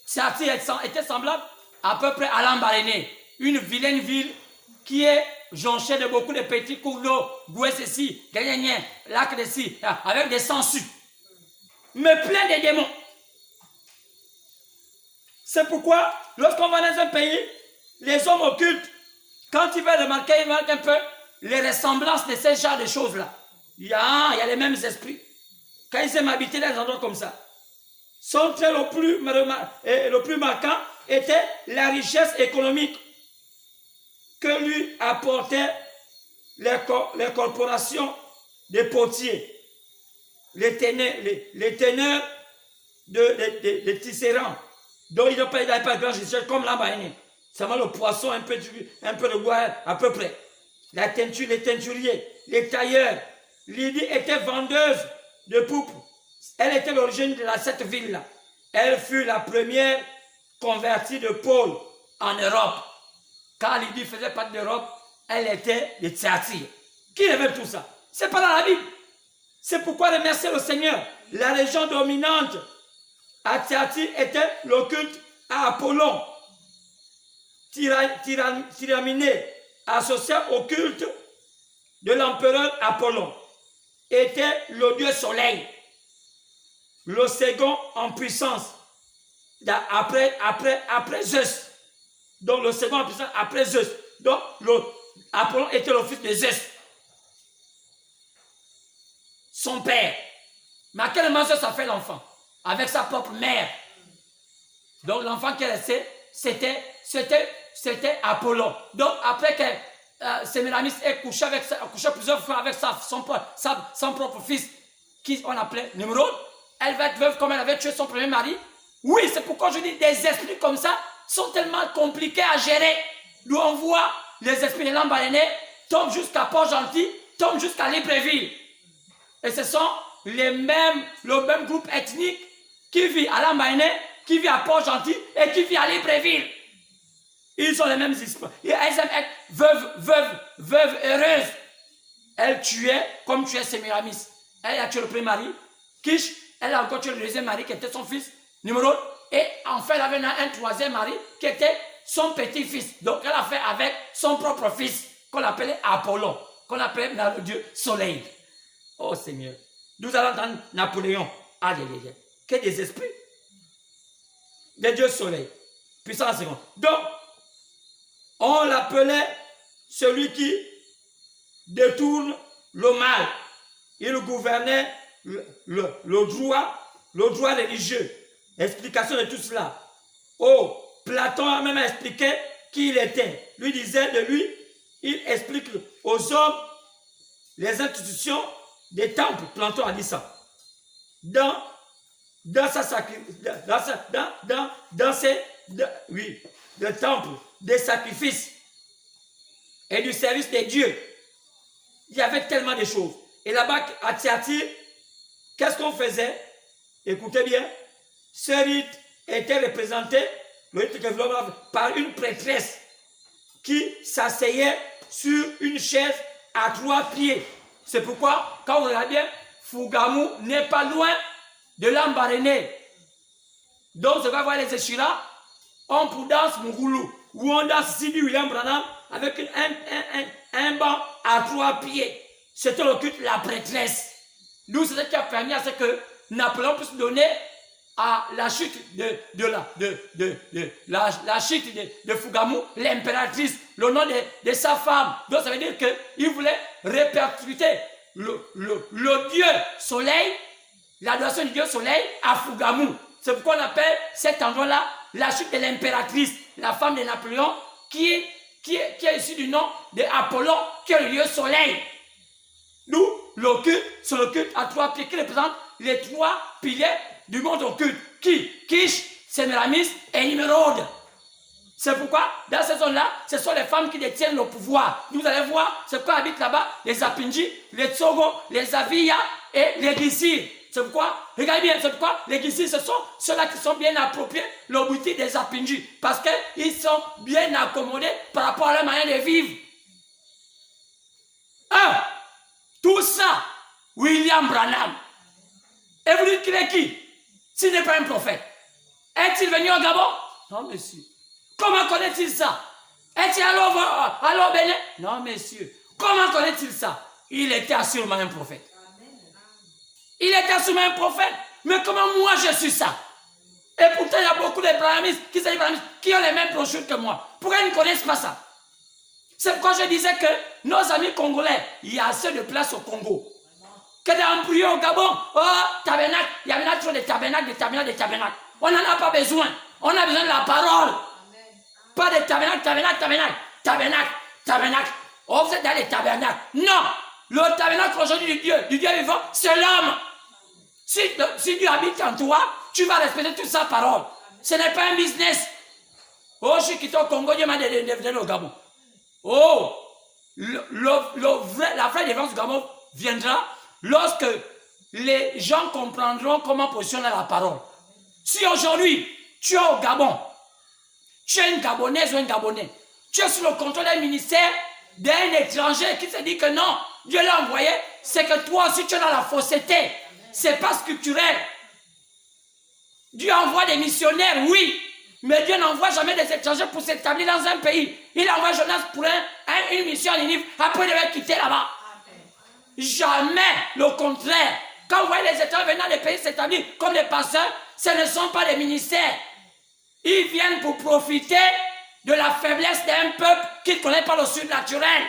Thyatire était semblable à peu près à Lambaréné, une vilaine ville qui est jonchée de beaucoup de petits cours d'eau, Gouessessi, Gagnénien, Lac de Si, avec des sangsues, mais plein de démons. C'est pourquoi, lorsqu'on va dans un pays, les hommes occultes, quand ils veulent remarquer, ils remarquent un peu les ressemblances de ces genres de choses-là. Il y a les mêmes esprits. Quand ils aiment habiter dans des endroits comme ça, son trait le plus marquant était la richesse économique que lui apportaient les corporations des potiers, les teneurs de tisserands. Donc, il n'avait pas de grand richesse comme l'Ambaïné. Seulement le poisson, un peu de bois, à peu près. La teinture, les teinturiers, les tailleurs. Lydie était vendeuse de poupes. Elle était l'origine de cette ville-là. Elle fut la première convertie de Paul en Europe. Quand Lydie faisait partie d'Europe, elle était de Thyatire. Qui révèle tout ça? C'est pas dans la Bible. C'est pourquoi remercier le Seigneur. La région dominante à Thyatire était le culte à Apollon, Tyraminé, associé au culte de l'empereur Apollon. était le dieu soleil. Le second en puissance. Après Zeus. Donc le second en puissance après Zeus. Donc Apollon était le fils de Zeus. Son père. Mais à quel moment Zeus a fait l'enfant? Avec sa propre mère. Donc l'enfant qu'elle a laissé, c'était Apollon. Donc après que Sémiramis ait couché plusieurs fois avec son propre fils, qu'on appelait Nimrod, elle va être veuve comme elle avait tué son premier mari. Oui, c'est pourquoi je dis des esprits comme ça sont tellement compliqués à gérer. D'où on voit les esprits de Lambaréné tombent jusqu'à Port-Gentil, tombent jusqu'à Libreville. Et ce sont le même groupe ethnique qui vit à Lambaréné, qui vit à Port-Gentil et qui vit à Libreville. Ils ont les mêmes histoires. Et elles aiment être veuves heureuses. Elle tuait comme tuait Sémiramis. Elle a tué le premier mari, Kish. Elle a encore tué le deuxième mari qui était son fils, Nimrod. Et enfin, elle avait un troisième mari qui était son petit-fils. Donc, elle a fait avec son propre fils, qu'on appelait Apollon, qu'on appelait le dieu soleil. Oh Seigneur. Nous allons entendre Napoléon. Aïe, aïe, aïe. Que des esprits. Des dieux soleil. Puissance seconde. Donc, on l'appelait celui qui détourne le mal. Il gouvernait le droit religieux. Explication de tout cela. Oh, Platon a même expliqué qui il était. Lui disait de lui, il explique aux hommes les institutions des temples. Platon a dit ça. Dans le temple des sacrifices et du service des dieux. Il y avait tellement de choses. Et là-bas, à Thyatire, qu'est-ce qu'on faisait? Écoutez bien. Ce rite était représenté, le rite par une prêtresse qui s'asseyait sur une chaise à 3 pieds. C'est pourquoi, quand vous regardez bien, Fougamou n'est pas loin de Lambaréné. Donc, vous va voir les Échira, on danse Mougoulou, où on danse ici du William Branham avec un banc à 3 pieds. C'était le culte de la prêtresse. Nous, c'est ce qui a permis à ce que Napoléon puisse donner à la chute la chute de Fougamou, l'impératrice, le nom de sa femme. Donc ça veut dire qu'il voulait répercuter le dieu soleil, l'adoration du dieu soleil à Fougamou. C'est pourquoi on appelle cet endroit-là la chute de l'impératrice, la femme de Napoléon, qui est issue du nom d'Apollon, qui est le dieu soleil. Nous, le culte, c'est le culte à 3 pieds qui représente les 3 piliers du monde occulte. Qui? Kish, Sémiramis et Nimrod. C'est pourquoi, dans ces zones-là, ce sont les femmes qui détiennent le pouvoir. Vous allez voir, c'est quoi habitent là-bas? Les Apinji, les Tsogo, les Aviya et les Gissi. C'est pourquoi, regardez bien, c'est pourquoi les Gissi, ce sont ceux-là qui sont bien appropriés, le boutique des Apinji. Parce qu'ils sont bien accommodés par rapport à leur manière de vivre. Tout ça, William Branham. Et vous dites qu'il est qui? S'il n'est pas un prophète. Est-il venu au Gabon? Non, monsieur. Comment connaît-il ça? Est-il allé au Bénin? Non, monsieur. Comment connaît-il ça? Il était assurément un prophète. Il était assurément un prophète. Mais comment moi je suis ça? Et pourtant, il y a beaucoup de brahmistes qui ont les mêmes brochures que moi. Pourquoi ils ne connaissent pas ça? C'est pourquoi je disais que nos amis congolais, il y a assez de place au Congo. Que d'embrouiller au Gabon, tabernacle, il y a trop de tabernacles. On n'en a pas besoin. On a besoin de la parole. Amen. Pas de tabernacle. Oh, vous êtes dans les tabernacles. Non, le tabernacle aujourd'hui du Dieu vivant, c'est l'homme. Si Dieu habite en toi, tu vas respecter toute sa parole. Ce n'est pas un business. Oh, je suis quitté au Congo, Dieu m'a donné au Gabon. Oh, la vraie défense du Gabon viendra lorsque les gens comprendront comment positionner la parole. Si aujourd'hui, tu es au Gabon, tu es une Gabonaise ou un Gabonais, tu es sous le contrôle d'un ministère d'un étranger qui se dit que non, Dieu l'a envoyé, c'est que toi aussi tu es dans la fausseté. C'est pas scripturel. Dieu envoie des missionnaires, oui, mais Dieu n'envoie jamais des étrangers pour s'établir dans un pays. Il envoie Jonas pour une mission en Ninive, après il va quitter là-bas. Jamais le contraire. Quand vous voyez les étrangers venant des pays s'établir comme des pasteurs, ce ne sont pas des ministères. Ils viennent pour profiter de la faiblesse d'un peuple qui ne connaît pas le surnaturel.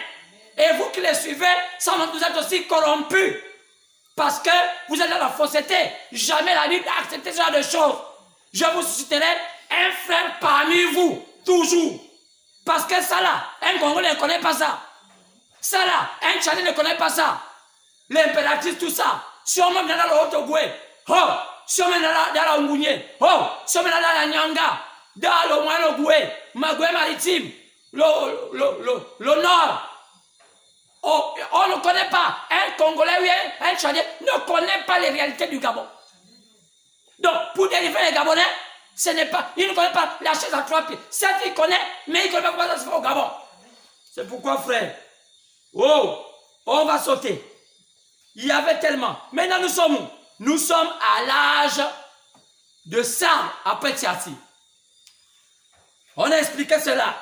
Et vous qui les suivez, sans doute vous êtes aussi corrompus. Parce que vous êtes dans la fausseté. Jamais la Bible a accepté ce genre de choses. Je vous susciterai un frère parmi vous, toujours. Parce que ça là, un Congolais ne connaît pas ça. Ça là, un Tchadien ne connaît pas ça. L'impératrice, tout ça. Si on met dans le Haut-Ogoué, oh, si on met dans la Ngounié, oh, si on met dans la Nyanga, dans le Moyen-Ogoué, Magoué maritime, le Nord. Oh, on ne connaît pas. Un Congolais ou un Tchadien ne connaît pas les réalités du Gabon. Donc, pour délivrer les Gabonais, ce n'est pas, il ne connaît pas la chaise à 3 pieds. Certes, il connaît, mais il ne connaît pas comment ça se fait au Gabon. C'est pourquoi, frère, oh, on va sauter. Il y avait tellement. Maintenant, nous sommes où? Nous sommes à l'âge de Sam après Tiati. On a expliqué cela.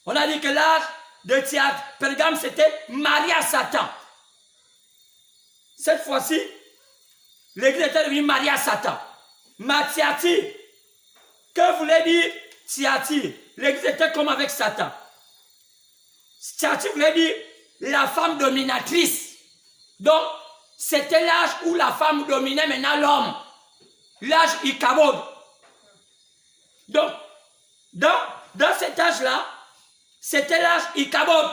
On a dit que l'âge de Tiati, Pergame, c'était marié à Satan. Cette fois-ci, l'église était devenue mariée à Satan. Tiati, que voulait dire Tiati? L'église était comme avec Satan. Tiati voulait dire la femme dominatrice. Donc, c'était l'âge où la femme dominait maintenant l'homme. L'âge Ikabod. Donc, dans cet âge-là, c'était l'âge Ikabod.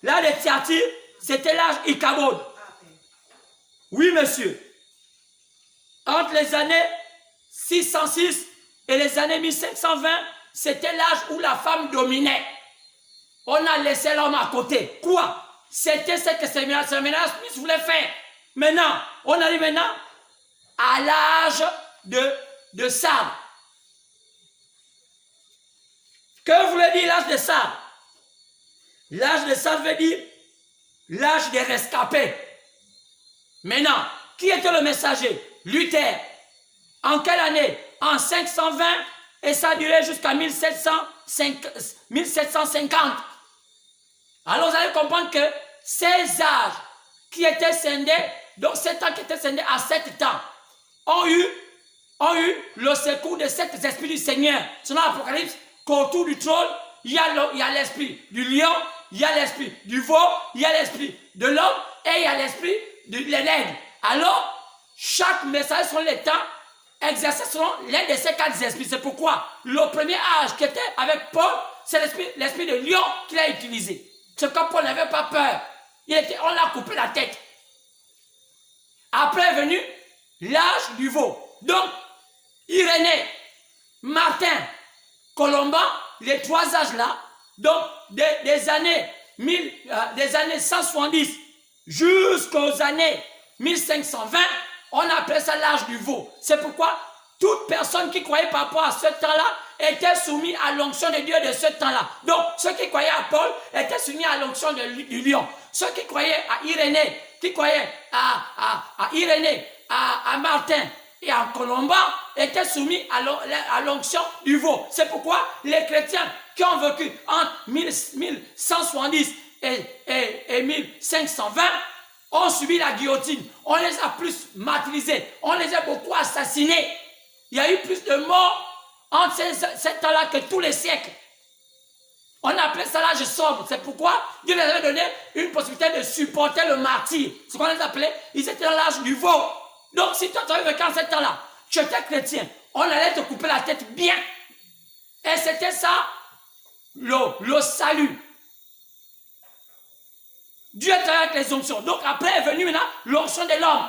L'âge de Tiati, c'était l'âge Ikabod. Oui, monsieur. Entre les années 606 et les années 1520, c'était l'âge où la femme dominait. On a laissé l'homme à côté. Quoi? C'était ce que Samuel Smith voulait faire. Maintenant, on arrive maintenant à l'âge de sabre. Que voulait dire l'âge de sabre? L'âge de sabre veut dire l'âge des rescapés. Maintenant, qui était le messager? Luther. En quelle année? En 520 et ça a duré jusqu'à 1750. Alors vous allez comprendre que ces âges qui étaient scindés, donc 7 ans qui étaient scindés à 7 temps, ont eu le secours de 7 esprits du Seigneur. Selon l'Apocalypse, qu'autour du trône, il y a l'esprit du lion, il y a l'esprit du veau, il y a l'esprit de l'homme et il y a l'esprit de l'aigle. Alors, chaque message selon les temps exercé selon l'un de ces 4 esprits. C'est pourquoi le premier âge qui était avec Paul, c'est l'esprit de lion qu'il a utilisé. C'est comme Paul n'avait pas peur. On l'a coupé la tête. Après est venu l'âge du veau. Donc, Irénée, Martin, Colomban, les 3 âges-là, donc des années 170 jusqu'aux années 1520, on appelait ça l'âge du veau. C'est pourquoi toute personne qui croyait par rapport à ce temps-là était soumise à l'onction de Dieu de ce temps-là. Donc, ceux qui croyaient à Paul étaient soumis à l'onction du lion. Ceux qui croyaient à Irénée, qui croyaient à Irénée, à Martin et à Colomban étaient soumis à l'onction du veau. C'est pourquoi les chrétiens qui ont vécu entre 1170 et 1520 ont subi la guillotine. On les a plus martyrisés. On les a beaucoup assassinés. Il y a eu plus de morts entre ces temps-là que tous les siècles. On appelait ça l'âge sombre. C'est pourquoi Dieu les avait donné une possibilité de supporter le martyr. Ce qu'on les appelait, ils étaient dans l'âge du veau. Donc si toi tu avais vécu en ce temps-là, tu étais chrétien, on allait te couper la tête bien. Et c'était ça, le salut. Dieu travaille avec les onctions. Donc après est venu maintenant l'onction de l'homme.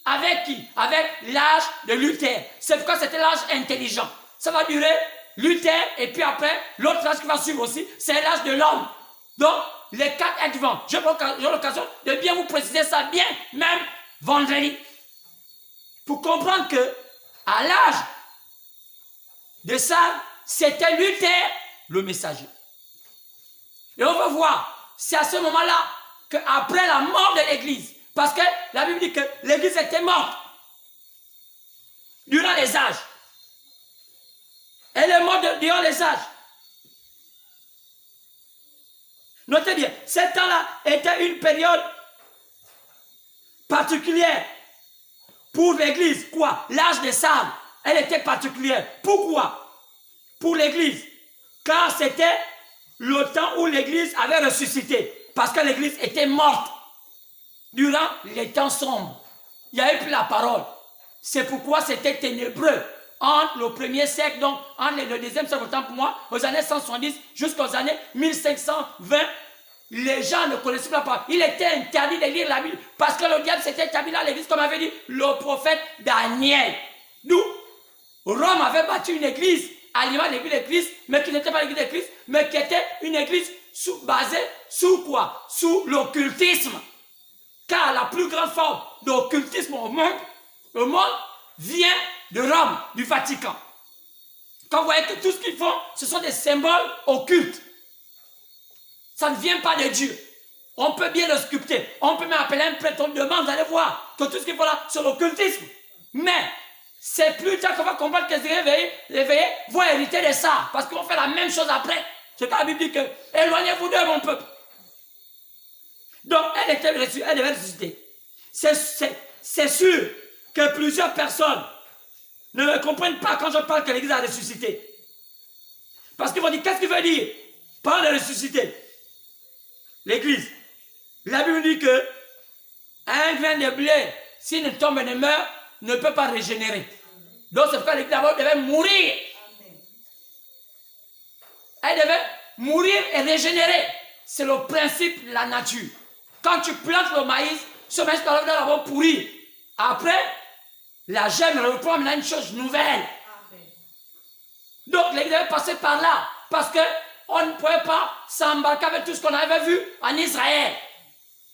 Avec qui? Avec l'âge de Luther. C'est pourquoi c'était l'âge intelligent. Ça va durer Luther et puis après l'autre âge qui va suivre aussi, c'est l'âge de l'homme. Donc les 4 êtres vivants. J'ai l'occasion de bien vous préciser ça bien, même vendredi. Pour comprendre que à l'âge de ça, c'était Luther le messager. Et on va voir, c'est à ce moment-là qu'après la mort de l'Église, parce que la Bible dit que l'Église était morte durant les âges. Elle est morte durant les âges. Notez bien, ce temps-là était une période particulière pour l'église. Quoi? L'âge des sables. Elle était particulière. Pourquoi? Pour l'église. Car c'était le temps où l'église avait ressuscité. Parce que l'église était morte durant les temps sombres. Il n'y avait plus la parole. C'est pourquoi c'était ténébreux. Entre le 1er siècle, donc entre le 2e siècle, autant pour moi, aux années 170 jusqu'aux années 1520, les gens ne connaissaient pas la parole. Il était interdit de lire la Bible parce que le diable s'était établi dans l'église, comme avait dit le prophète Daniel. D'où Rome avait bâti une église, à l'image de l'église de Christ, mais qui n'était pas l'église de Christ, mais qui était une église basée sous quoi? Sous l'occultisme. Car la plus grande forme d'occultisme au monde vient de Rome, du Vatican. Quand vous voyez que tout ce qu'ils font, ce sont des symboles occultes. Ça ne vient pas de Dieu. On peut bien le sculpter. On peut même appeler un prêtre, on demande, vous allez voir que tout ce qu'il faut là, c'est l'occultisme. Mais c'est plus tard qu'on va comprendre que les réveillés vont hériter de ça. Parce qu'ils vont faire la même chose après. C'est quand la Bible dit que éloignez-vous de mon peuple. Donc, elle devait ressusciter. C'est sûr que plusieurs personnes ne me comprennent pas quand je parle que l'église a ressuscité. Parce qu'ils vont dire, qu'est-ce qu'il veut dire? Parle de ressusciter. L'église. La Bible dit que un grain de blé, s'il ne tombe et ne meurt, ne peut pas régénérer. Donc c'est pourquoi l'église d'abord devait mourir. Elle devait mourir et régénérer. C'est le principe de la nature. Quand tu plantes le maïs, ce maïs doit d'abord pourrir. Après, la germe reprend maintenant une chose nouvelle. Donc l'église devait passer par là. Parce qu'on ne pouvait pas s'embarquer avec tout ce qu'on avait vu en Israël.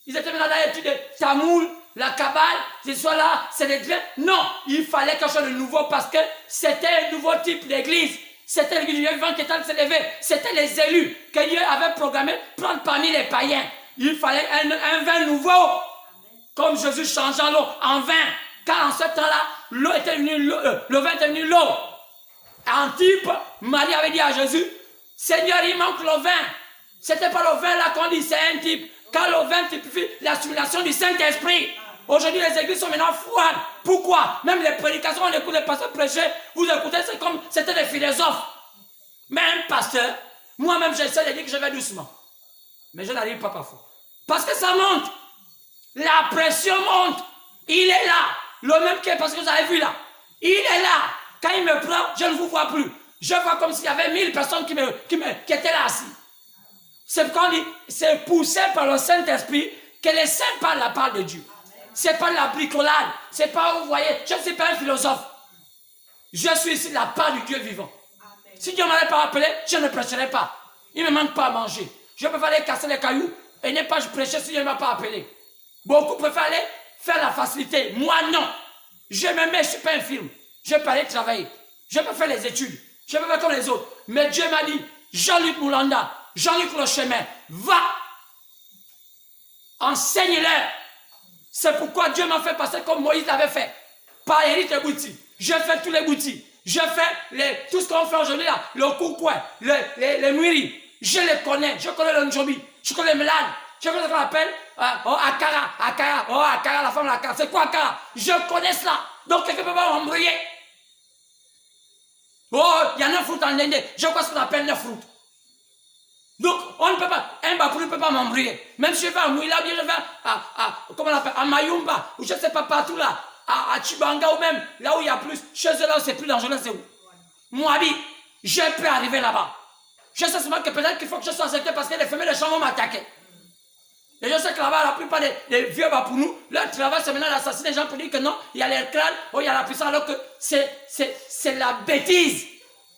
Ils étaient maintenant dans l'étude de Tamoul, la Kabbale, ces soirs-là, c'est des grains. Non, il fallait quelque chose de nouveau parce que c'était un nouveau type d'église. C'était l'église du Dieu vivant qui était en train de s'élever. C'était les élus que Dieu avait programmé prendre parmi les païens. Il fallait un vin nouveau. Comme Jésus changeant l'eau en vin. Car en ce temps-là, l'eau était venue, le vin était venu l'eau. En type, Marie avait dit à Jésus, Seigneur, il manque le vin. C'était pas le vin là qu'on dit, c'est un type. Car le vin typifie l'assumulation du Saint-Esprit. Aujourd'hui, les églises sont maintenant froides. Pourquoi? Même les prédications, on écoute les pasteurs prêcher, vous écoutez, c'est comme c'était des philosophes. Même pasteur, moi-même, j'essaie de dire que je vais doucement. Mais je n'arrive pas parfois. Parce que ça monte. La pression monte. Il est là. Le même qui est, parce que vous avez vu là. Il est là. Quand il me prend, je ne vous vois plus. Je vois comme s'il y avait 1000 personnes qui étaient là assis. C'est pourquoi on dit, c'est poussé par le Saint-Esprit que les saints parlent la parole de Dieu. C'est pas de la bricolade. C'est pas, vous voyez, je ne suis pas un philosophe. Je suis ici la part du Dieu vivant. Amen. Si Dieu ne m'avait pas appelé, je ne prêcherais pas. Il ne me manque pas à manger. Je peux aller casser les cailloux et ne pas prêcher si Dieu ne m'a pas appelé. Beaucoup préfèrent aller faire la facilité. Moi, non. Je me mets, je ne suis pas un film. Je peux aller travailler. Je peux faire les études. Je peux faire comme les autres. Mais Dieu m'a dit, Jean-Luc Moulanda, Jean-Luc Le Chemin, va, enseigne-leur. C'est pourquoi Dieu m'a fait passer comme Moïse l'avait fait. Par Éric et Bouti. Je fais tous les boutis. Je fais tout ce qu'on fait aujourd'hui là. Le courcoin, les muiri. Je les connais. Je connais le njobi. Je connais le melade. Je connais ce qu'on appelle Akara. Akara, la femme Akara. C'est quoi Akara? Je connais cela. Donc quelqu'un ne peut pas m'embrouiller. Oh, il y a 9 fruits en Inde. Je vois ce qu'on appelle 9 fruits. Donc, on ne peut pas, un Bapoulou ne peut pas m'embrouiller. Même si je vais à Mouila, bien je vais comment on appelle, à Mayumba, ou je ne sais pas partout là, à Chibanga ou même là où il y a plus, chez eux là où c'est plus dangereux, c'est où? Moabi, je peux arriver là-bas. Je sais seulement que peut-être qu'il faut que je sois accepté parce que les femelles des champs vont m'attaquer. Et je sais que là-bas, la plupart des vieux Bapoulous, leur travail c'est maintenant d'assassiner les gens pour dire que non, il y a les crânes, oh, il y a la puissance, alors que c'est la bêtise.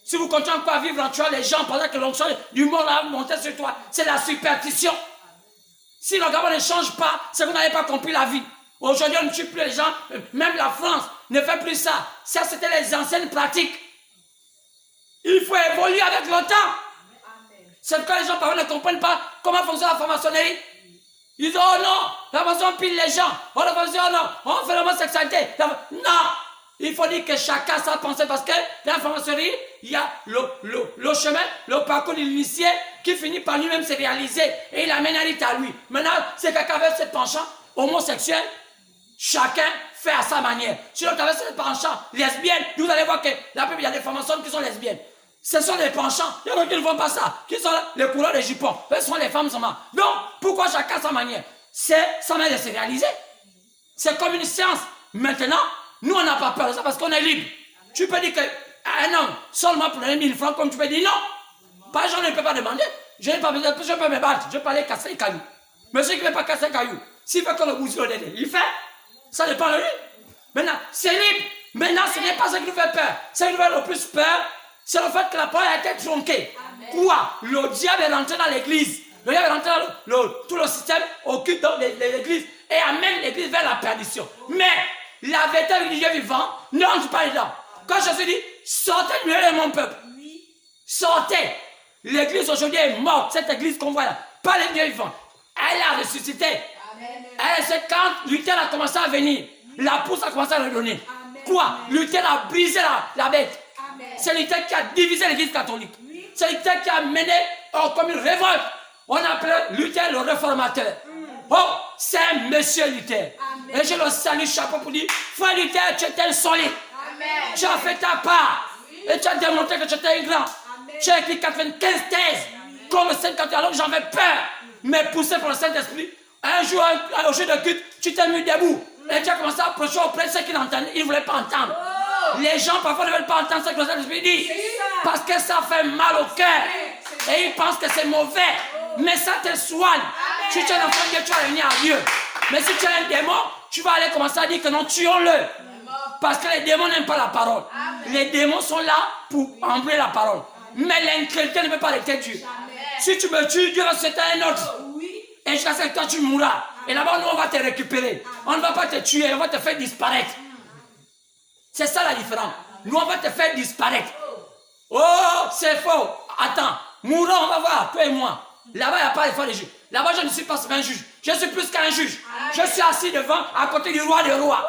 Si vous continuez encore à vivre en tuant les gens pendant que l'onction du monde va monter sur toi, c'est la superstition. Si le Gabon ne change pas, c'est que vous n'avez pas compris la vie. Aujourd'hui, on ne tue plus les gens, même la France ne fait plus ça. Ça, c'était les anciennes pratiques. Il faut évoluer avec le temps. C'est pourquoi les gens parfois ne comprennent pas comment fonctionne la franc-maçonnerie. Ils disent, oh non, la maçon pile les gens. Oh, la maçon, oh non, on fait l'homosexualité. Non! Il faut dire que chacun sa pensée parce que dans la franc-maçonnerie, il y a le chemin, le parcours de l'initié qui finit par lui-même se réaliser et il amène un rite à lui. Maintenant, c'est quelqu'un avec ce penchant homosexuel, Chacun fait à sa manière. Si l'autre avait ses penchants lesbiennes, vous allez voir que la plupart, il y a des femmes ensemble qui sont lesbiennes. Ce sont les penchants. Il y en a qui ne font pas ça. Qui sont les couleurs des jupons. Ce sont les femmes seulement. Donc, pourquoi chacun sa manière? C'est sa manière de se réaliser. C'est comme une science. Maintenant, nous, on n'a pas peur de ça parce qu'on est libre. Tu peux dire qu'un homme, seulement pour donner 1000 francs, comme tu peux dire non. Par exemple, je ne peux pas demander. Je n'ai pas besoin, je peux me battre. Je peux aller casser les cailloux. Mais celui qui ne veut pas casser les cailloux, s'il veut que le bousille au délai, il fait. Ça dépend de lui. Maintenant, c'est libre. Maintenant, ce n'est pas ce qui nous fait peur. Ce qui nous fait le plus peur, c'est le fait que la parole a été tronquée. Quoi? Le diable est rentré dans l'église. Le diable est rentré dans tout le système occulte dans l'église et amène l'église vers la perdition. Mais la vérité du Dieu vivant ne rentre pas dedans. Quand Jésus dit, sortez du milieu de mon peuple. Sortez. L'église aujourd'hui est morte. Cette église qu'on voit là, pas le Dieu vivant. Elle a ressuscité. C'est quand Luther a commencé à venir, la pousse a commencé à le donner. Quoi? Luther a brisé la bête. C'est Luther qui a divisé l'église catholique. C'est Luther qui a mené comme une révolte. On appelait Luther le réformateur. Oh, c'est un monsieur Luther. Et je le salue chapeau pour dire, frère Luther, tu étais solide. Tu as fait ta part. Et tu as démontré que tu étais un grand. Tu as écrit 95 thèses. Comme le Saint-Catholique, alors que j'avais peur. Mais poussé par le Saint-Esprit. Un jour, au jeu de culte, tu t'es mis debout. Et tu as commencé à prêcher auprès de ceux qui l'entendaient. Ils ne voulaient pas entendre. Les gens, parfois, ne veulent pas entendre ce que le Saint-Esprit dit. Parce que ça fait mal au cœur. Et ils pensent que c'est mauvais. Mais ça te soigne. Si tu es un enfant de Dieu, tu vas revenir à Dieu. Mais si tu es un démon, tu vas aller commencer à dire que non, tuons-le. Parce que les démons n'aiment pas la parole. Les démons sont là pour embrouiller la parole. Mais l'incrédulité ne peut pas arrêter Dieu. Si tu me tues, Dieu va se jeter un autre. Et jusqu'à ce que toi tu mourras. Et là-bas, nous, on va te récupérer. On ne va pas te tuer, on va te faire disparaître. C'est ça la différence. Nous, on va te faire disparaître. Oh, c'est faux. Attends, mourons, on va voir, toi et moi. Là-bas, il n'y a pas d'effort de juge. Là-bas, je ne suis pas un juge. Je suis plus qu'un juge. Je suis assis devant, à côté du roi des rois.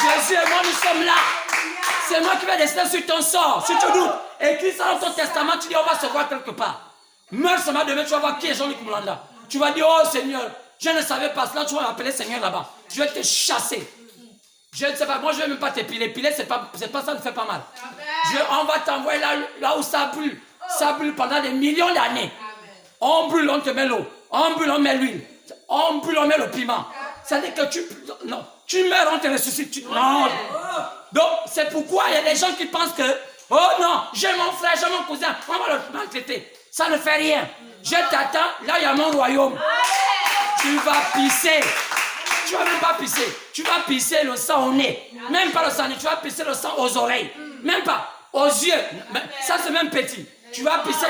Jésus et moi, nous sommes là. C'est moi qui vais décider sur ton sort. Si tu doutes, écris ça dans ton testament, tu dis on va se voir quelque part. Meurs seulement demain, tu vas voir qui est Jean-Luc Moulanda. Tu vas dire, oh Seigneur, je ne savais pas cela, tu vas m'appeler Seigneur là-bas. Je vais te chasser. Je ne sais pas, moi je ne vais même pas t'épiler. Piler, c'est pas ça, ne fait pas mal. On va t'envoyer là où ça brûle. Ça brûle pendant des millions d'années. On brûle, on te met l'eau. On brûle, on met l'huile. On brûle, on met le piment. Ça veut dire que tu meurs, on te ressuscite. Non. Donc, c'est pourquoi il y a des gens qui pensent que, oh non, j'ai mon frère, j'ai mon cousin, on va le maltraiter. Ça ne fait rien. Je t'attends, là il y a mon royaume. Tu vas pisser. Tu ne vas même pas pisser. Tu vas pisser le sang au nez. Même pas le sang au nez, tu vas pisser le sang aux oreilles. Même pas aux yeux. Ça c'est même petit. Tu vas pisser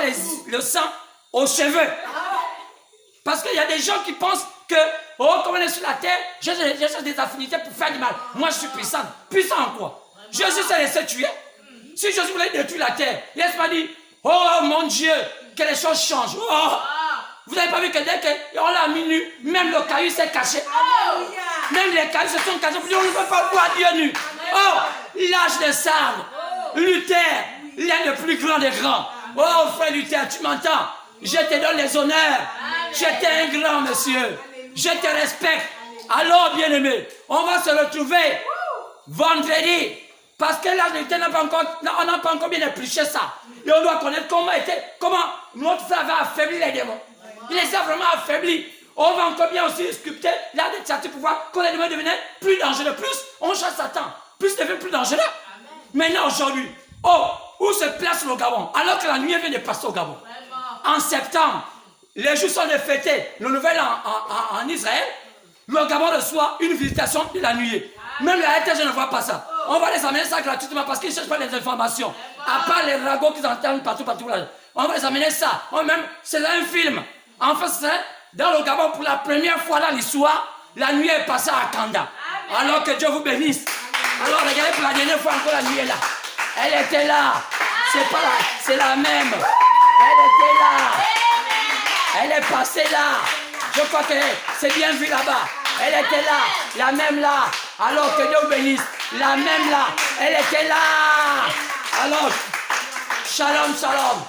le sang aux cheveux. Parce qu'il y a des gens qui pensent que, oh, comme on est sur la terre, j'ai des affinités pour faire du mal. Moi, je suis puissant. Puissant en quoi? Jésus s'est laissé tuer. Si Jésus voulait détruire la terre, laisse-moi dire, oh mon Dieu, que les choses changent. Oh, vous n'avez pas vu que dès qu'on l'a mis nu, même le caillou s'est caché. Même les cailloux se sont cachés. On ne peut pas voir Dieu nu. Oh, l'âge de sable. Luther, l'un des plus grands des grands. Oh, frère Luther, tu m'entends? Je te donne les honneurs. J'étais un grand monsieur. Je te respecte. Alors, bien-aimé, on va se retrouver vendredi. Parce que là, on n'a pas encore bien épluché ça. Et on doit connaître comment notre frère va affaiblir les démons. Il les a vraiment affaiblis. On va encore bien aussi sculpter là des théâtres pour voir que les démons devenaient plus dangereux. Plus on chasse Satan, plus ils deviennent plus dangereux. Maintenant, aujourd'hui, oh, où se place le Gabon? Alors que la nuit vient de passer au Gabon. En septembre, les jours sont de fêter le nouvel an en Israël. Le Gabon reçoit une visitation de la nuit. Même la RT, je ne vois pas ça. On va les amener ça gratuitement parce qu'ils ne cherchent pas les informations. À part les ragots qu'ils entendent partout là. On va les amener ça. C'est un film. En fait, c'est dans le Gabon pour la première fois dans l'histoire, la nuit est passée à Kanda. Alors que Dieu vous bénisse. Alors regardez pour la dernière fois encore la nuit est là. Elle était là. C'est pas là. C'est la même. Elle était là. Elle est passée là. Je crois que c'est bien vu là-bas. Elle était là. La même là. Alors que Dieu vous bénisse. La même là. Elle était là. Alors, shalom, shalom.